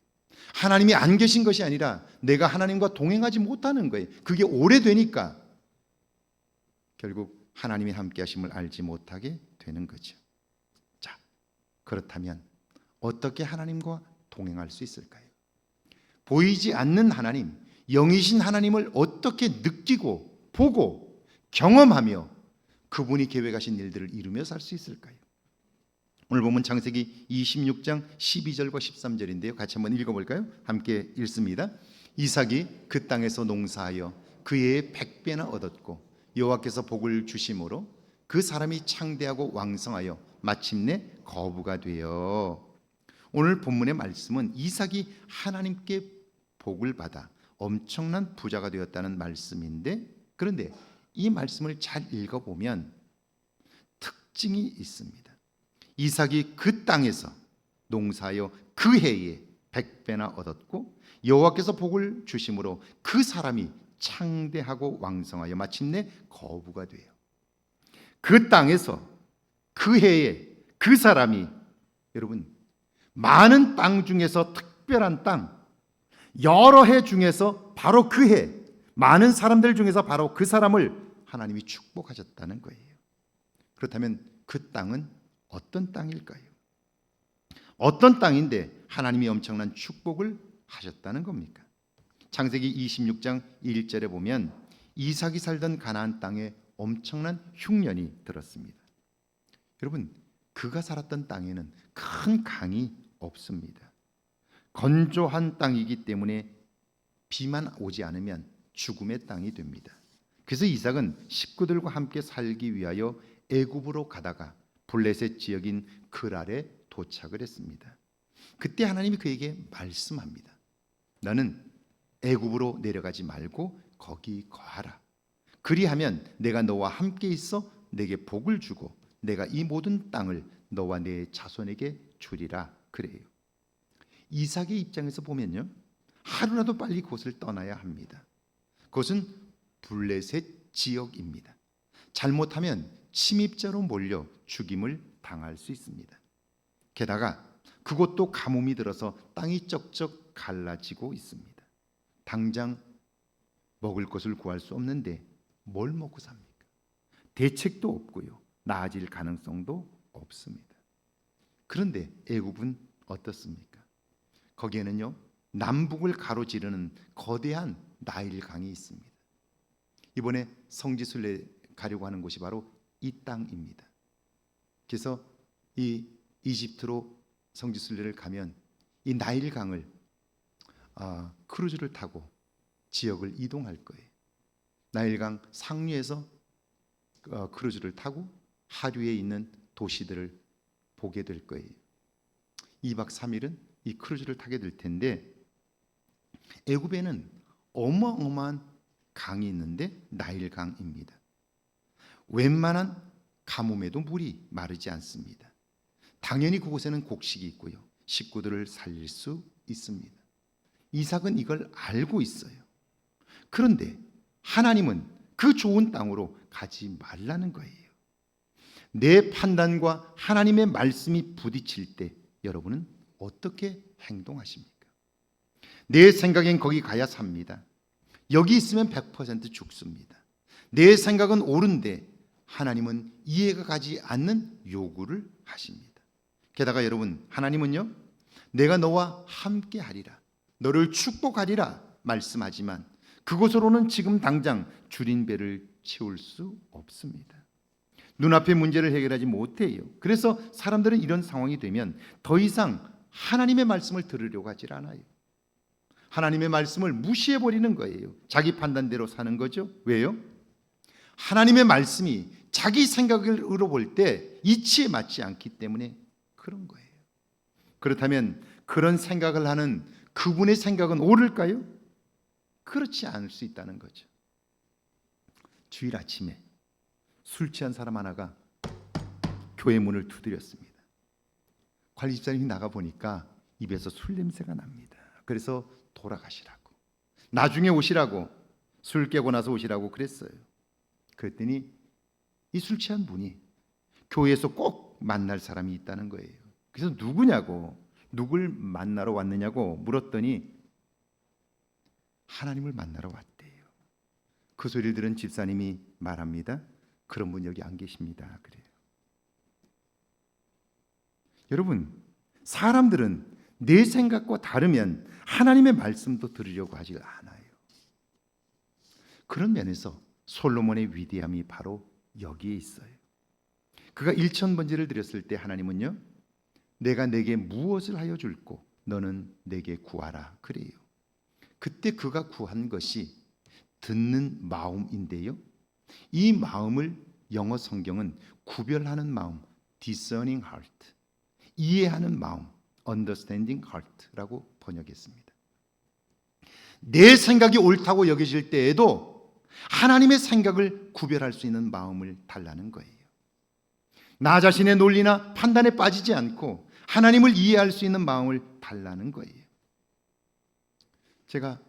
하나님이 안 계신 것이 아니라 내가 하나님과 동행하지 못하는 거예요. 그게 오래되니까 결국 하나님이 함께 하심을 알지 못하게 되는 거죠. 자, 그렇다면 어떻게 하나님과 동행할 수 있을까요? 보이지 않는 하나님, 영이신 하나님을 어떻게 느끼고 보고 경험하며 그분이 계획하신 일들을 이루며 살 수 있을까요? 오늘 보면 창세기 26장 12절과 13절인데요. 같이 한번 읽어볼까요? 함께 읽습니다. 이삭이 그 땅에서 농사하여 그 해에 100배나 얻었고 여호와께서 복을 주심으로 그 사람이 창대하고 왕성하여 마침내 거부가 되어. 오늘 본문의 말씀은 이삭이 하나님께 복을 받아 엄청난 부자가 되었다는 말씀인데, 그런데 이 말씀을 잘 읽어보면 특징이 있습니다. 이삭이 그 땅에서 농사하여 그 해에 100배나 얻었고 여호와께서 복을 주심으로 그 사람이 창대하고 왕성하여 마침내 거부가 돼요. 그 땅에서 그 해에 그 사람이, 여러분, 많은 땅 중에서 특별한 땅, 여러 해 중에서 바로 그 해, 많은 사람들 중에서 바로 그 사람을 하나님이 축복하셨다는 거예요. 그렇다면 그 땅은 어떤 땅일까요? 어떤 땅인데 하나님이 엄청난 축복을 하셨다는 겁니까? 창세기 26장 1절에 보면 이삭이 살던 가나안 땅에 엄청난 흉년이 들었습니다. 여러분, 그가 살았던 땅에는 큰 강이 없습니다. 건조한 땅이기 때문에 비만 오지 않으면 죽음의 땅이 됩니다. 그래서 이삭은 식구들과 함께 살기 위하여 애굽으로 가다가 블레셋 지역인 그랄에 도착을 했습니다. 그때 하나님이 그에게 말씀합니다. 너는 애굽으로 내려가지 말고 거기 거하라. 그리하면 내가 너와 함께 있어 내게 복을 주고 내가 이 모든 땅을 너와 내 자손에게 주리라. 그래요. 이삭의 입장에서 보면요, 하루라도 빨리 그곳을 떠나야 합니다. 그것은 블레셋 지역입니다. 잘못하면 침입자로 몰려 죽임을 당할 수 있습니다. 게다가 그곳도 가뭄이 들어서 땅이 쩍쩍 갈라지고 있습니다. 당장 먹을 것을 구할 수 없는데 뭘 먹고 삽니까? 대책도 없고요, 나아질 가능성도 없습니다. 그런데 애굽은 어떻습니까? 거기에는요, 남북을 가로지르는 거대한 나일 강이 있습니다. 이번에 성지순례 가려고 하는 곳이 바로 이 땅입니다. 그래서 이 이집트로 성지순례를 가면 이 나일 강을 크루즈를 타고 지역을 이동할 거예요. 나일강 상류에서 크루즈를 타고 하류에 있는 도시들을 보게 될 거예요. 2박 3일은 이 크루즈를 타게 될 텐데, 애굽에는 어마어마한 강이 있는데 나일강입니다. 웬만한 가뭄에도 물이 마르지 않습니다. 당연히 그곳에는 곡식이 있고요, 식구들을 살릴 수 있습니다. 이삭은 이걸 알고 있어요. 그런데 하나님은 그 좋은 땅으로 가지 말라는 거예요. 내 판단과 하나님의 말씀이 부딪힐 때 여러분은 어떻게 행동하십니까? 내 생각엔 거기 가야 삽니다. 여기 있으면 100% 죽습니다. 내 생각은 옳은데 하나님은 이해가 가지 않는 요구를 하십니다. 게다가 여러분, 하나님은요, 내가 너와 함께 하리라, 너를 축복하리라 말씀하지만 그곳으로는 지금 당장 줄인 배를 채울 수 없습니다. 눈앞의 문제를 해결하지 못해요. 그래서 사람들은 이런 상황이 되면 더 이상 하나님의 말씀을 들으려고 하질 않아요. 하나님의 말씀을 무시해 버리는 거예요. 자기 판단대로 사는 거죠. 왜요? 하나님의 말씀이 자기 생각으로 볼 때 이치에 맞지 않기 때문에 그런 거예요. 그렇다면 그런 생각을 하는 그분의 생각은 옳을까요? 그렇지 않을 수 있다는 거죠. 주일 아침에 술 취한 사람 하나가 교회 문을 두드렸습니다. 관리 집사님이 나가 보니까 입에서 술 냄새가 납니다. 그래서 돌아가시라고, 나중에 오시라고, 술 깨고 나서 오시라고 그랬어요. 그랬더니 이 술 취한 분이 교회에서 꼭 만날 사람이 있다는 거예요. 그래서 누구냐고, 누굴 만나러 왔느냐고 물었더니 하나님을 만나러 왔대요. 그 소리를 들은 집사님이 말합니다. 그런 분 여기 안 계십니다. 그래요. 여러분, 사람들은 내 생각과 다르면 하나님의 말씀도 들으려고 하지 않아요. 그런 면에서 솔로몬의 위대함이 바로 여기에 있어요. 그가 1000번제를 드렸을 때 하나님은요, 내가 내게 무엇을 하여 줄꼬 너는 내게 구하라 그래요. 그때 그가 구한 것이 듣는 마음인데요, 이 마음을 영어 성경은 구별하는 마음, discerning heart, 이해하는 마음, understanding heart라고 번역했습니다. 내 생각이 옳다고 여겨질 때에도 하나님의 생각을 구별할 수 있는 마음을 달라는 거예요. 나 자신의 논리나 판단에 빠지지 않고 하나님을 이해할 수 있는 마음을 달라는 거예요. 제가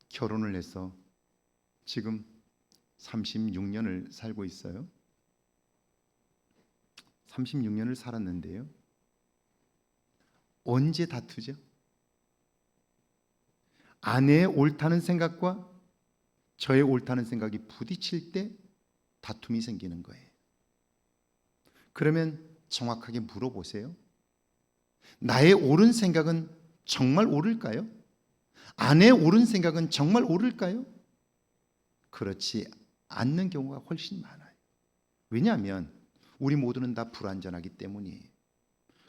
결혼을 해서 지금 36년을 살고 있어요. 36년을 살았는데요, 언제 다투죠? 아내의 옳다는 생각과 저의 옳다는 생각이 부딪힐 때 다툼이 생기는 거예요. 그러면 정확하게 물어보세요. 나의 옳은 생각은 정말 옳을까요? 아내의 옳은 생각은 정말 옳을까요? 그렇지 않는 경우가 훨씬 많아요. 왜냐하면 우리 모두는 다 불완전하기 때문이에요.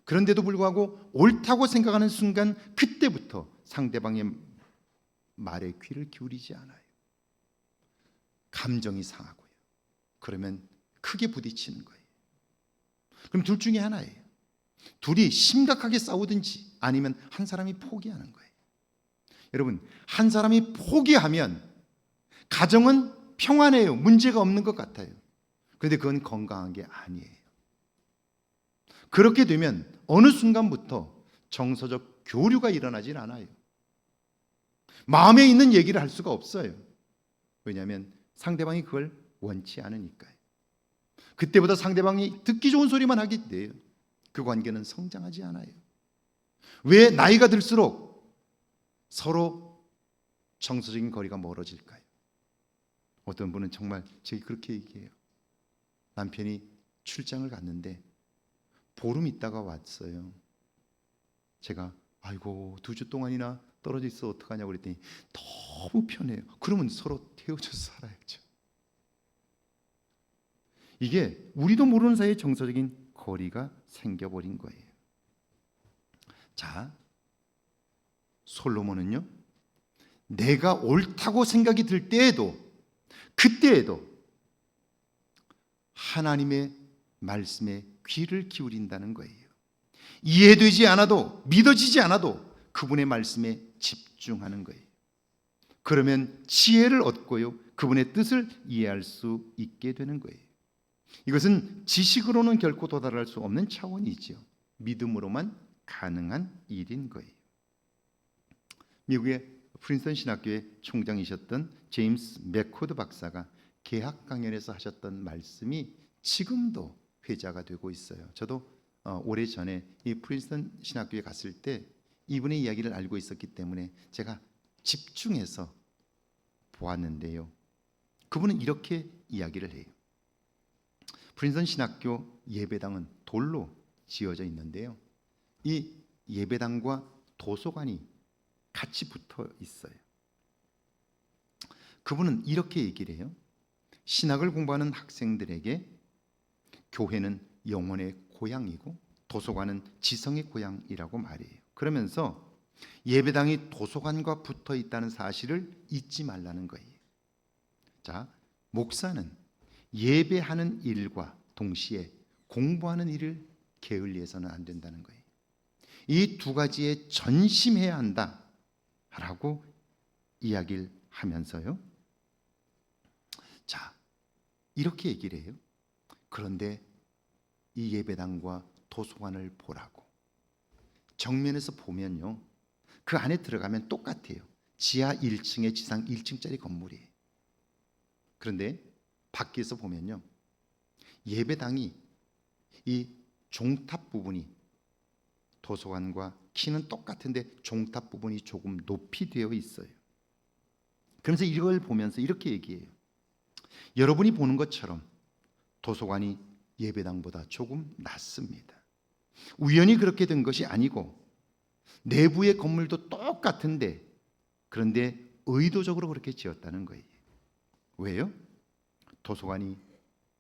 그런데도 불구하고 옳다고 생각하는 순간 그때부터 상대방의 말에 귀를 기울이지 않아요. 감정이 상하고요. 그러면 크게 부딪히는 거예요. 그럼 둘 중에 하나예요. 둘이 심각하게 싸우든지 아니면 한 사람이 포기하는 거예요. 여러분, 한 사람이 포기하면 가정은 평안해요. 문제가 없는 것 같아요. 그런데 그건 건강한 게 아니에요. 그렇게 되면 어느 순간부터 정서적 교류가 일어나질 않아요. 마음에 있는 얘기를 할 수가 없어요. 왜냐하면 상대방이 그걸 원치 않으니까요. 그때보다 상대방이 듣기 좋은 소리만 하게 돼요. 그 관계는 성장하지 않아요. 왜 나이가 들수록 서로 정서적인 거리가 멀어질까요? 어떤 분은 정말 제게 그렇게 얘기해요. 남편이 출장을 갔는데 보름 있다가 왔어요. 제가 아이고 2주 동안이나 떨어져 있어 어떡하냐고 그랬더니 너무 편해요. 그러면 서로 태워줘서 살아야죠. 이게 우리도 모르는 사이에 정서적인 거리가 생겨버린 거예요. 자, 솔로몬은요, 내가 옳다고 생각이 들 때에도 그때에도 하나님의 말씀에 귀를 기울인다는 거예요. 이해되지 않아도 믿어지지 않아도 그분의 말씀에 집중하는 거예요. 그러면 지혜를 얻고요, 그분의 뜻을 이해할 수 있게 되는 거예요. 이것은 지식으로는 결코 도달할 수 없는 차원이죠. 믿음으로만 가능한 일인 거예요. 미국의 프린스턴 신학교의 총장이셨던 제임스 맥코드 박사가 개학 강연에서 하셨던 말씀이 지금도 회자가 되고 있어요. 저도 오래전에 이 프린스턴 신학교에 갔을 때 이분의 이야기를 알고 있었기 때문에 제가 집중해서 보았는데요, 그분은 이렇게 이야기를 해요. 프린스턴 신학교 예배당은 돌로 지어져 있는데요, 이 예배당과 도서관이 같이 붙어 있어요. 그분은 이렇게 얘기를 해요. 신학을 공부하는 학생들에게 교회는 영혼의 고향이고 도서관은 지성의 고향이라고 말해요. 그러면서 예배당이 도서관과 붙어 있다는 사실을 잊지 말라는 거예요. 자, 목사는 예배하는 일과 동시에 공부하는 일을 게을리해서는 안 된다는 거예요. 이 두 가지에 전심해야 한다라고 이야기를 하면서요. 자, 이렇게 얘기를 해요. 그런데 이 예배당과 도서관을 보라고. 정면에서 보면요, 그 안에 들어가면 똑같아요. 지하 1층에 지상 1층짜리 건물이에요. 그런데 밖에서 보면요, 예배당이 이 종탑 부분이 도서관과 키는 똑같은데 종탑 부분이 조금 높이 되어 있어요. 그러면서 이걸 보면서 이렇게 얘기해요. 여러분이 보는 것처럼 도서관이 예배당보다 조금 낮습니다. 우연히 그렇게 된 것이 아니고 내부의 건물도 똑같은데 그런데 의도적으로 그렇게 지었다는 거예요. 왜요? 도서관이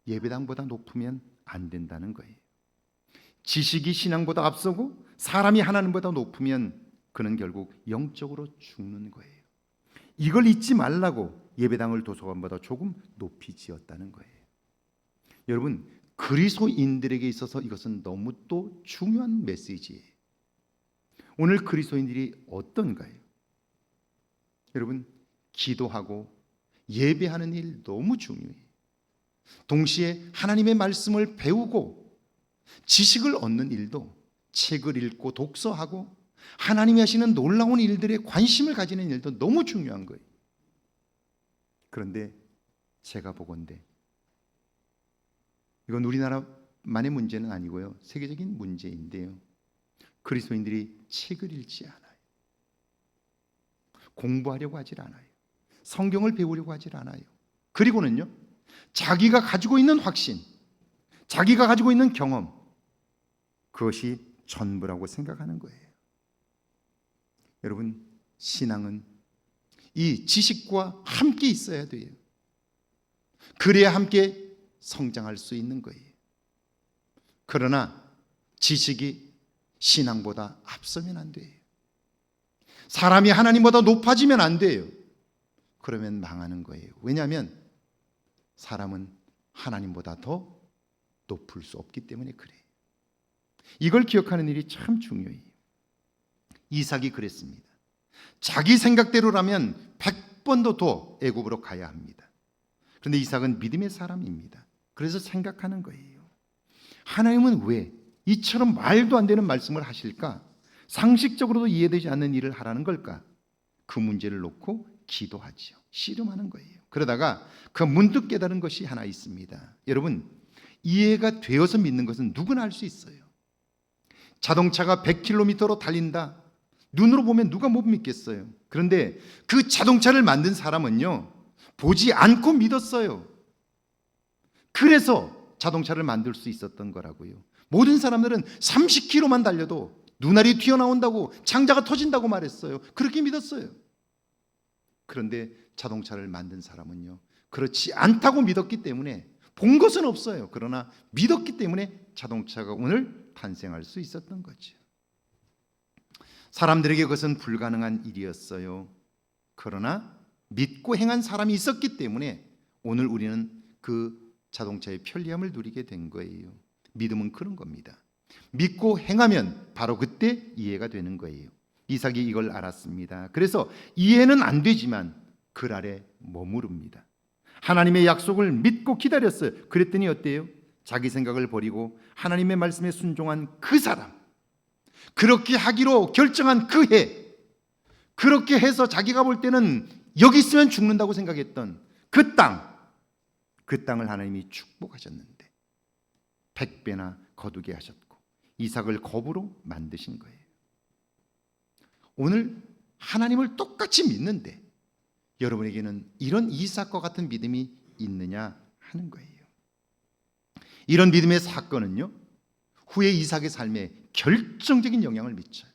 예배당보다 높으면 안 된다는 거예요. 지식이 신앙보다 앞서고 사람이 하나님보다 높으면 그는 결국 영적으로 죽는 거예요. 이걸 잊지 말라고 예배당을 도서관보다 조금 높이 지었다는 거예요. 여러분, 그리스도인들에게 있어서 이것은 너무 또 중요한 메시지예요. 오늘 그리스도인들이 어떤가요? 여러분, 기도하고 예배하는 일 너무 중요해요. 동시에 하나님의 말씀을 배우고 지식을 얻는 일도, 책을 읽고 독서하고 하나님이 하시는 놀라운 일들에 관심을 가지는 일도 너무 중요한 거예요. 그런데 제가 보건대 이건 우리나라만의 문제는 아니고요, 세계적인 문제인데요, 그리스도인들이 책을 읽지 않아요. 공부하려고 하질 않아요. 성경을 배우려고 하질 않아요. 그리고는요, 자기가 가지고 있는 확신, 자기가 가지고 있는 경험, 그것이 전부라고 생각하는 거예요. 여러분, 신앙은 이 지식과 함께 있어야 돼요. 그래야 함께 성장할 수 있는 거예요. 그러나 지식이 신앙보다 앞서면 안 돼요. 사람이 하나님보다 높아지면 안 돼요. 그러면 망하는 거예요. 왜냐하면 사람은 하나님보다 더 높을 수 없기 때문에 그래요. 이걸 기억하는 일이 참 중요해요. 이삭이 그랬습니다. 자기 생각대로라면 100번도 더 애굽으로 가야 합니다. 그런데 이삭은 믿음의 사람입니다. 그래서 생각하는 거예요. 하나님은 왜 이처럼 말도 안 되는 말씀을 하실까? 상식적으로도 이해되지 않는 일을 하라는 걸까? 그 문제를 놓고 기도하지요. 씨름하는 거예요. 그러다가 그 문득 깨달은 것이 하나 있습니다. 여러분, 이해가 되어서 믿는 것은 누구나 할 수 있어요. 자동차가 100km로 달린다. 눈으로 보면 누가 못 믿겠어요. 그런데 그 자동차를 만든 사람은요, 보지 않고 믿었어요. 그래서 자동차를 만들 수 있었던 거라고요. 모든 사람들은 30km만 달려도 눈알이 튀어나온다고, 창자가 터진다고 말했어요. 그렇게 믿었어요. 그런데 자동차를 만든 사람은요, 그렇지 않다고 믿었기 때문에, 본 것은 없어요. 그러나 믿었기 때문에 자동차가 오늘 탄생할 수 있었던 거죠. 사람들에게 그것은 불가능한 일이었어요. 그러나 믿고 행한 사람이 있었기 때문에 오늘 우리는 그 자동차의 편리함을 누리게 된 거예요. 믿음은 그런 겁니다. 믿고 행하면 바로 그때 이해가 되는 거예요. 이삭이 이걸 알았습니다. 그래서 이해는 안 되지만 글 아래 머무릅니다. 하나님의 약속을 믿고 기다렸어요. 그랬더니 어때요? 자기 생각을 버리고 하나님의 말씀에 순종한 그 사람, 그렇게 하기로 결정한 그 해, 그렇게 해서 자기가 볼 때는 여기 있으면 죽는다고 생각했던 그 땅을 하나님이 축복하셨는데 100배나 거두게 하셨고 이삭을 거부로 만드신 거예요. 오늘 하나님을 똑같이 믿는데 여러분에게는 이런 이삭과 같은 믿음이 있느냐 하는 거예요. 이런 믿음의 사건은요, 후에 이삭의 삶에 결정적인 영향을 미쳐요.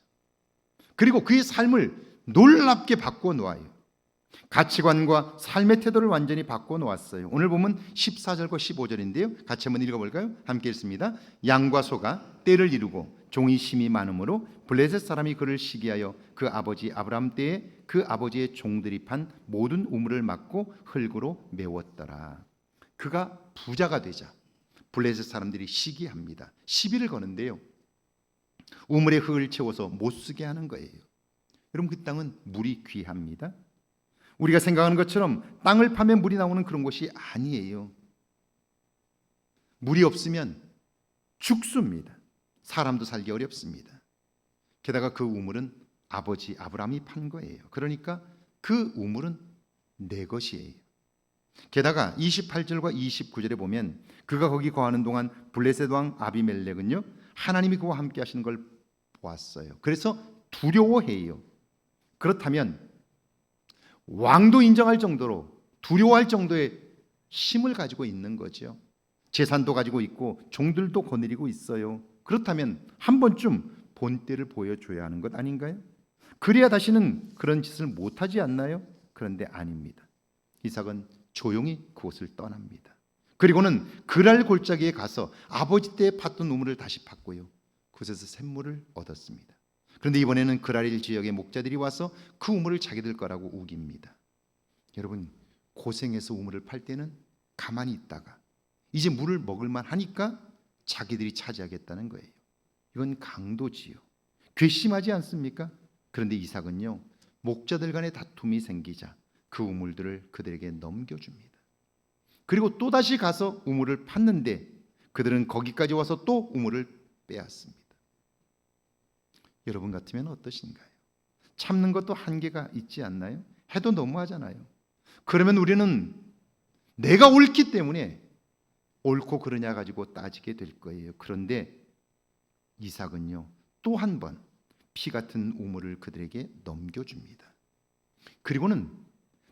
그리고 그의 삶을 놀랍게 바꾸어 놓아요. 가치관과 삶의 태도를 완전히 바꿔놓았어요. 오늘 보면 14절과 15절인데요. 같이 한번 읽어볼까요? 함께 읽습니다. 양과 소가 떼를 이루고 종이 심이 많음으로 블레셋 사람이 그를 시기하여 그 아버지 아브라함 때에 그 아버지의 종들이 판 모든 우물을 막고 흙으로 메웠더라. 그가 부자가 되자 블레셋 사람들이 시기합니다. 시비를 거는데요. 우물에 흙을 채워서 못 쓰게 하는 거예요. 여러분, 그 땅은 물이 귀합니다. 우리가 생각하는 것처럼 땅을 파면 물이 나오는 그런 곳이 아니에요. 물이 없으면 죽습니다. 사람도 살기 어렵습니다. 게다가 그 우물은 아버지 아브라함이 판 거예요. 그러니까 그 우물은 내 것이에요. 게다가 28절과 29절에 보면 그가 거기 거하는 동안 블레셋 왕 아비멜렉은요, 하나님이 그와 함께 하시는 걸 보았어요. 그래서 두려워해요. 그렇다면 왕도 인정할 정도로 두려워할 정도의 힘을 가지고 있는 거죠. 재산도 가지고 있고 종들도 거느리고 있어요. 그렇다면 한 번쯤 본때를 보여줘야 하는 것 아닌가요? 그래야 다시는 그런 짓을 못하지 않나요? 그런데 아닙니다. 이삭은 조용히 그곳을 떠납니다. 그리고는 그랄 골짜기에 가서 아버지 때 팠던 우물을 다시 팠고요, 그곳에서 샘물을 얻었습니다. 그런데 이번에는 그랄 지역의 목자들이 와서 그 우물을 자기들 거라고 우깁니다. 여러분, 고생해서 우물을 팔 때는 가만히 있다가 이제 물을 먹을만 하니까 자기들이 차지하겠다는 거예요. 이건 강도지요. 괘씸하지 않습니까? 그런데 이삭은요, 목자들 간의 다툼이 생기자 그 우물들을 그들에게 넘겨줍니다. 그리고 또다시 가서 우물을 팠는데 그들은 거기까지 와서 또 우물을 빼앗습니다. 여러분 같으면 어떠신가요? 참는 것도 한계가 있지 않나요? 해도 너무하잖아요. 그러면 우리는 내가 옳기 때문에 옳고 그르냐 가지고 따지게 될 거예요. 그런데 이삭은요, 또 한 번 피 같은 우물을 그들에게 넘겨줍니다. 그리고는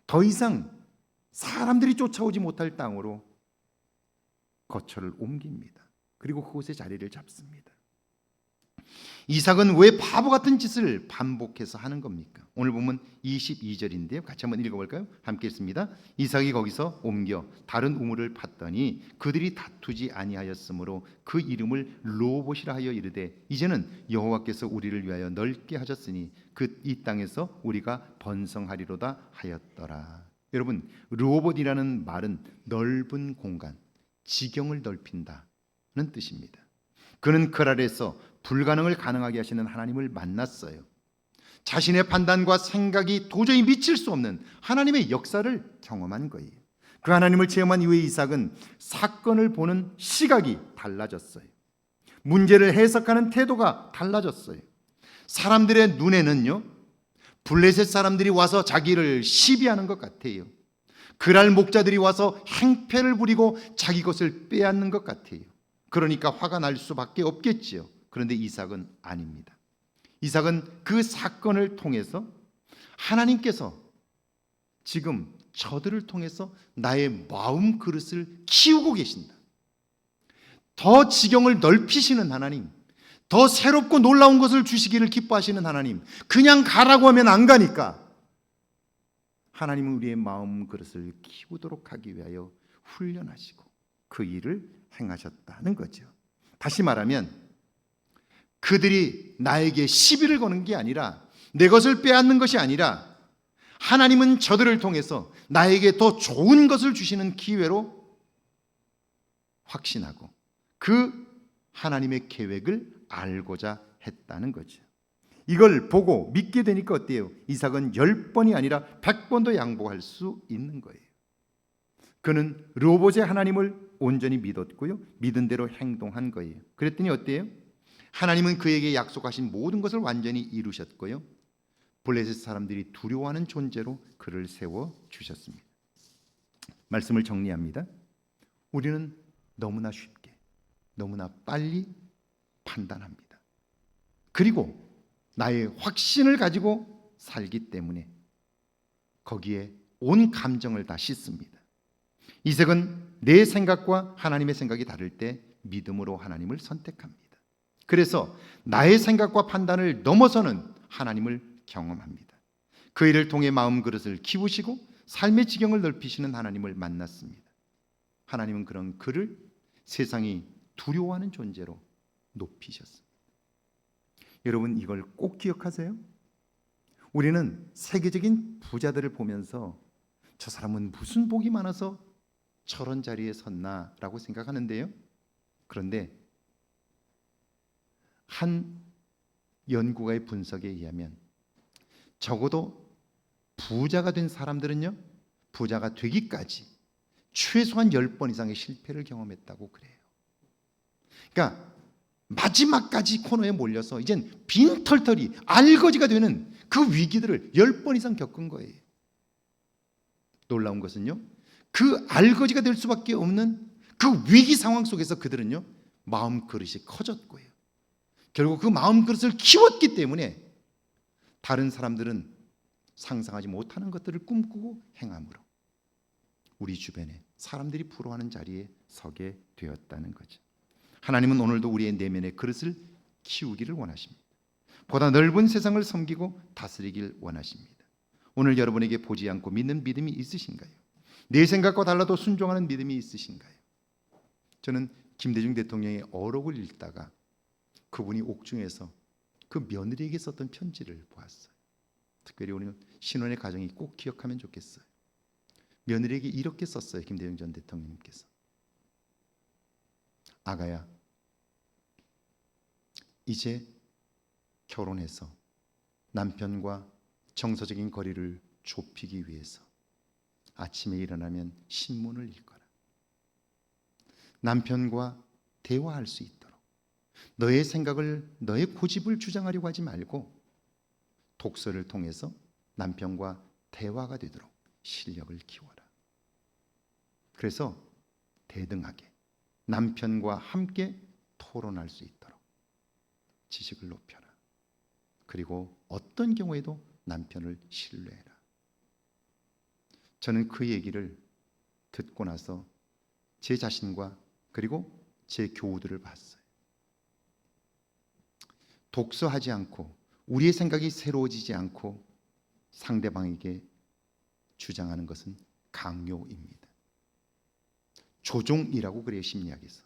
더 이상 사람들이 쫓아오지 못할 땅으로 거처를 옮깁니다. 그리고 그곳에 자리를 잡습니다. 이삭은 왜 바보 같은 짓을 반복해서 하는 겁니까? 오늘 보면 22절인데요. 같이 한번 읽어볼까요? 함께 읽습니다. 이삭이 거기서 옮겨 다른 우물을 팠더니 그들이 다투지 아니하였으므로 그 이름을 르호봇이라 하여 이르되 이제는 여호와께서 우리를 위하여 넓게 하셨으니 이 땅에서 우리가 번성하리로다 하였더라. 여러분, 르호봇이라는 말은 넓은 공간, 지경을 넓힌다는 뜻입니다. 그는 그랄에서 불가능을 가능하게 하시는 하나님을 만났어요. 자신의 판단과 생각이 도저히 미칠 수 없는 하나님의 역사를 경험한 거예요. 그 하나님을 체험한 이후에 이삭은 사건을 보는 시각이 달라졌어요. 문제를 해석하는 태도가 달라졌어요. 사람들의 눈에는요, 블레셋 사람들이 와서 자기를 시비하는 것 같아요. 그랄 목자들이 와서 행패를 부리고 자기 것을 빼앗는 것 같아요. 그러니까 화가 날 수밖에 없겠지요. 그런데 이삭은 아닙니다. 이삭은 그 사건을 통해서 하나님께서 지금 저들을 통해서 나의 마음 그릇을 키우고 계신다. 더 지경을 넓히시는 하나님, 더 새롭고 놀라운 것을 주시기를 기뻐하시는 하나님, 그냥 가라고 하면 안 가니까 하나님은 우리의 마음 그릇을 키우도록 하기 위하여 훈련하시고 그 일을 행하셨다는 거죠. 다시 말하면 그들이 나에게 시비를 거는 게 아니라, 내 것을 빼앗는 것이 아니라, 하나님은 저들을 통해서 나에게 더 좋은 것을 주시는 기회로 확신하고 그 하나님의 계획을 알고자 했다는 거죠. 이걸 보고 믿게 되니까 어때요? 이삭은 10번이 아니라 100번도 양보할 수 있는 거예요. 그는 르호봇의 하나님을 온전히 믿었고요, 믿은 대로 행동한 거예요. 그랬더니 어때요? 하나님은 그에게 약속하신 모든 것을 완전히 이루셨고요, 블레셋 사람들이 두려워하는 존재로 그를 세워주셨습니다. 말씀을 정리합니다. 우리는 너무나 쉽게, 너무나 빨리 판단합니다. 그리고 나의 확신을 가지고 살기 때문에 거기에 온 감정을 다 싣습니다. 이삭은 내 생각과 하나님의 생각이 다를 때 믿음으로 하나님을 선택합니다. 그래서 나의 생각과 판단을 넘어서는 하나님을 경험합니다. 그 일을 통해 마음 그릇을 키우시고 삶의 지경을 넓히시는 하나님을 만났습니다. 하나님은 그런 그를 세상이 두려워하는 존재로 높이셨습니다. 여러분, 이걸 꼭 기억하세요. 우리는 세계적인 부자들을 보면서 저 사람은 무슨 복이 많아서 저런 자리에 섰나라고 생각하는데요. 그런데 한 연구가의 분석에 의하면 적어도 부자가 된 사람들은요, 부자가 되기까지 최소한 10번 이상의 실패를 경험했다고 그래요. 그러니까 마지막까지 코너에 몰려서 이젠 빈털터리 알거지가 되는 그 위기들을 10번 이상 겪은 거예요. 놀라운 것은요, 그 알거지가 될 수밖에 없는 그 위기 상황 속에서 그들은요, 마음 그릇이 커졌고요, 결국 그 마음 그릇을 키웠기 때문에 다른 사람들은 상상하지 못하는 것들을 꿈꾸고 행함으로 우리 주변에 사람들이 부러워하는 자리에 서게 되었다는 거죠. 하나님은 오늘도 우리의 내면의 그릇을 키우기를 원하십니다. 보다 넓은 세상을 섬기고 다스리길 원하십니다. 오늘 여러분에게 보지 않고 믿는 믿음이 있으신가요? 내 생각과 달라도 순종하는 믿음이 있으신가요? 저는 김대중 대통령의 어록을 읽다가 그분이 옥중에서 그 며느리에게 썼던 편지를 보았어요. 특별히 우리는 신혼의 가정이 꼭 기억하면 좋겠어요. 며느리에게 이렇게 썼어요. 김대중 전 대통령님께서. 아가야, 이제 결혼해서 남편과 정서적인 거리를 좁히기 위해서 아침에 일어나면 신문을 읽거라. 남편과 대화할 수 있도록 너의 생각을, 너의 고집을 주장하려고 하지 말고 독서를 통해서 남편과 대화가 되도록 실력을 키워라. 그래서 대등하게 남편과 함께 토론할 수 있도록 지식을 높여라. 그리고 어떤 경우에도 남편을 신뢰해라. 저는 그 얘기를 듣고 나서 제 자신과 그리고 제 교우들을 봤어요. 독서하지 않고 우리의 생각이 새로워지지 않고 상대방에게 주장하는 것은 강요입니다. 조종이라고 그래요, 심리학에서.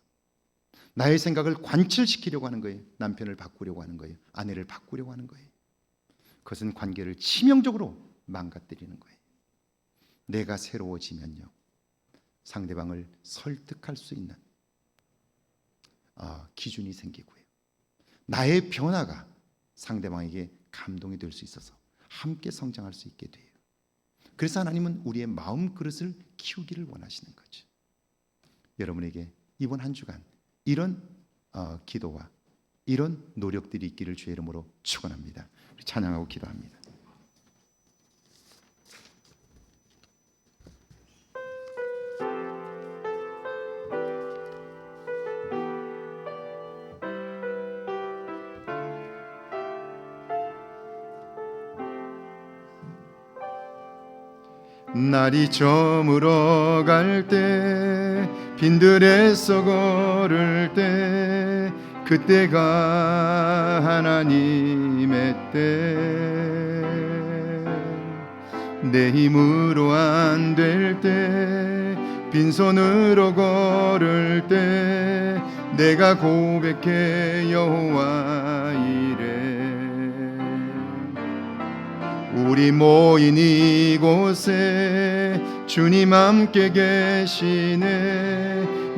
나의 생각을 관철시키려고 하는 거예요. 남편을 바꾸려고 하는 거예요. 아내를 바꾸려고 하는 거예요. 그것은 관계를 치명적으로 망가뜨리는 거예요. 내가 새로워지면요, 상대방을 설득할 수 있는 기준이 생기고요, 나의 변화가 상대방에게 감동이 될 수 있어서 함께 성장할 수 있게 돼요. 그래서 하나님은 우리의 마음 그릇을 키우기를 원하시는 거죠. 여러분에게 이번 한 주간 이런 기도와 이런 노력들이 있기를 주의 이름으로 축원합니다. 찬양하고 기도합니다. 날이 저물어 갈 때, 빈들에서 걸을 때, 그때가 하나님의 때. 내 힘으로 안 될 때, 빈손으로 걸을 때, 내가 고백해 여호와 이래. 우리 모인 이곳에 주님 함께 계시네.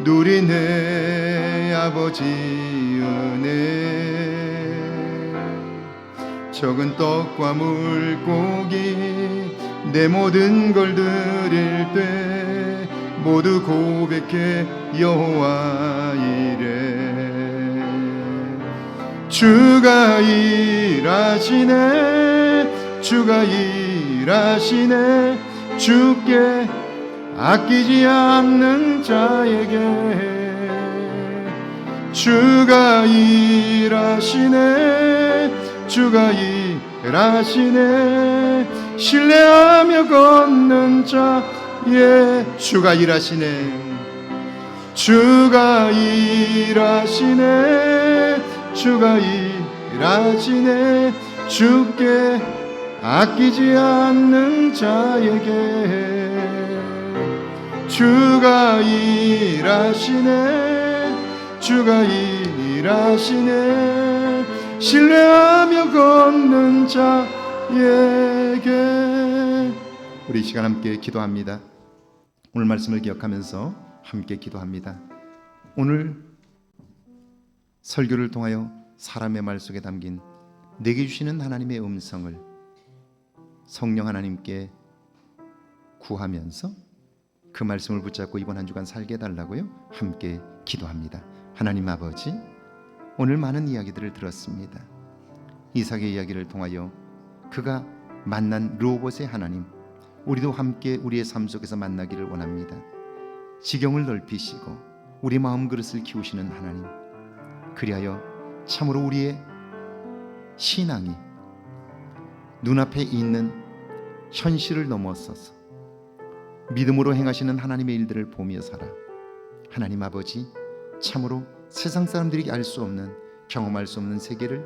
누리네 아버지 은혜. 적은 떡과 물고기 내 모든 걸 드릴 때, 모두 고백해 여호와 이래. 주가 일하시네, 주가 일하시네. 주께 아끼지 않는 자에게 주가 일하시네, 주가 일하시네. 신뢰하며 걷는 자에 주가 일하시네, 주가 일하시네, 주가 일하시네. 주께 아끼지 않는 자에게 주가 일하시네 주가 일하시네 신뢰하며 걷는 자에게. 우리 이 시간 함께 기도합니다. 오늘 말씀을 기억하면서 함께 기도합니다. 오늘 설교를 통하여 사람의 말 속에 담긴 내게 주시는 하나님의 음성을 성령 하나님께 구하면서 그 말씀을 붙잡고 이번 한 주간 살게 해달라고요 함께 기도합니다. 하나님 아버지, 오늘 많은 이야기들을 들었습니다. 이삭의 이야기를 통하여 그가 만난 르호봇의 하나님, 우리도 함께 우리의 삶 속에서 만나기를 원합니다. 지경을 넓히시고 우리 마음 그릇을 키우시는 하나님, 그리하여 참으로 우리의 신앙이 눈앞에 있는 현실을 넘어서서 믿음으로 행하시는 하나님의 일들을 보며 살아 하나님 아버지, 참으로 세상 사람들이 알 수 없는, 경험할 수 없는 세계를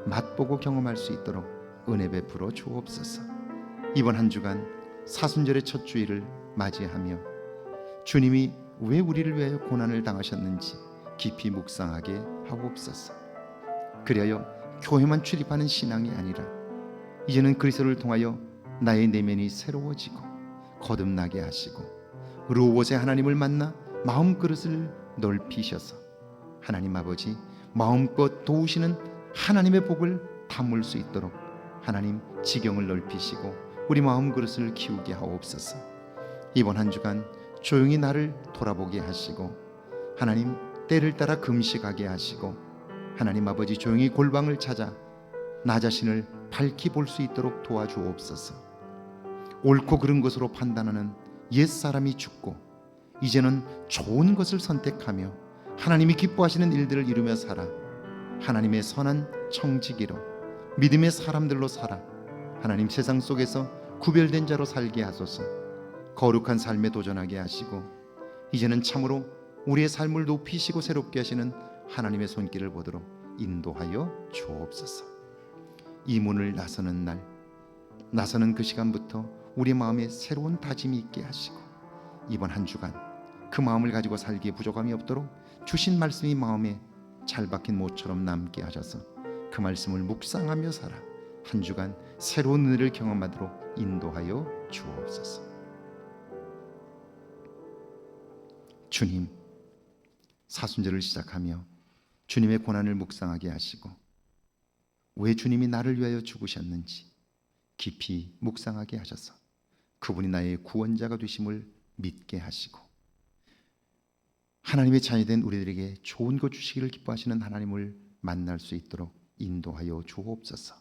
맛보고 경험할 수 있도록 은혜 베풀어 주옵소서. 이번 한 주간 사순절의 첫 주일을 맞이하며 주님이 왜 우리를 위하여 고난을 당하셨는지 깊이 묵상하게 하옵소서. 그리하여 교회만 출입하는 신앙이 아니라 이제는 그리스도를 통하여 나의 내면이 새로워지고 거듭나게 하시고 르호봇의 하나님을 만나 마음 그릇을 넓히셔서 하나님 아버지 마음껏 도우시는 하나님의 복을 담을 수 있도록 하나님 지경을 넓히시고 우리 마음 그릇을 키우게 하옵소서. 이번 한 주간 조용히 나를 돌아보게 하시고 하나님 때를 따라 금식하게 하시고 하나님 아버지 조용히 골방을 찾아 나 자신을 밝히 볼 수 있도록 도와주옵소서. 옳고 그른 것으로 판단하는 옛사람이 죽고 이제는 좋은 것을 선택하며 하나님이 기뻐하시는 일들을 이루며 살아 하나님의 선한 청지기로 믿음의 사람들로 살아 하나님 세상 속에서 구별된 자로 살게 하소서. 거룩한 삶에 도전하게 하시고 이제는 참으로 우리의 삶을 높이시고 새롭게 하시는 하나님의 손길을 보도록 인도하여 주옵소서. 이 문을 나서는 날, 나서는 그 시간부터 우리 마음에 새로운 다짐이 있게 하시고 이번 한 주간 그 마음을 가지고 살기에 부족함이 없도록 주신 말씀이 마음에 잘 박힌 못처럼 남게 하셔서 그 말씀을 묵상하며 살아 한 주간 새로운 은혜를 경험하도록 인도하여 주옵소서. 주님, 사순절을 시작하며 주님의 고난을 묵상하게 하시고 왜 주님이 나를 위하여 죽으셨는지 깊이 묵상하게 하셔서 그분이 나의 구원자가 되심을 믿게 하시고 하나님의 자녀된 우리들에게 좋은 것 주시기를 기뻐하시는 하나님을 만날 수 있도록 인도하여 주옵소서.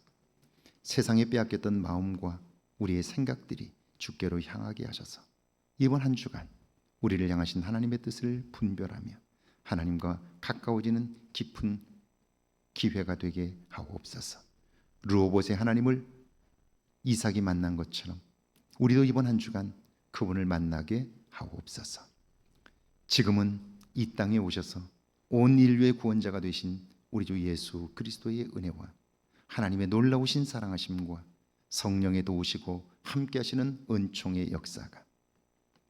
세상에 빼앗겼던 마음과 우리의 생각들이 주께로 향하게 하셔서 이번 한 주간 우리를 향하신 하나님의 뜻을 분별하며 하나님과 가까워지는 깊은 기회가 되게 하옵소서. 르호봇의 하나님을 이삭이 만난 것처럼 우리도 이번 한 주간 그분을 만나게 하옵소서. 지금은 이 땅에 오셔서 온 인류의 구원자가 되신 우리 주 예수 그리스도의 은혜와 하나님의 놀라우신 사랑하심과 성령의 도우시고 함께 하시는 은총의 역사가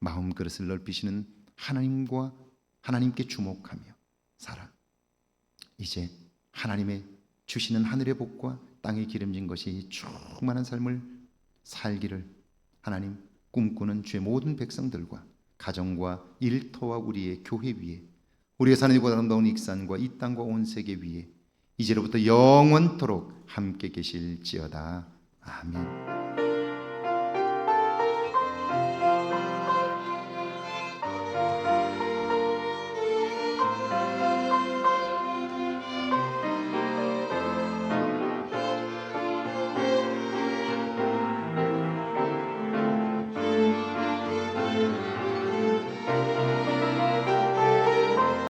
마음 그릇을 넓히시는 하나님과 하나님께 주목하며 살아 이제 하나님의 주시는 하늘의 복과 땅에 기름진 것이 충만한 삶을 살기를 하나님 꿈꾸는 주의 모든 백성들과 가정과 일터와 우리의 교회 위에 우리의 사는 아름다운 익산과 이 땅과 온 세계 위에 이제로부터 영원토록 함께 계실지어다. 아멘.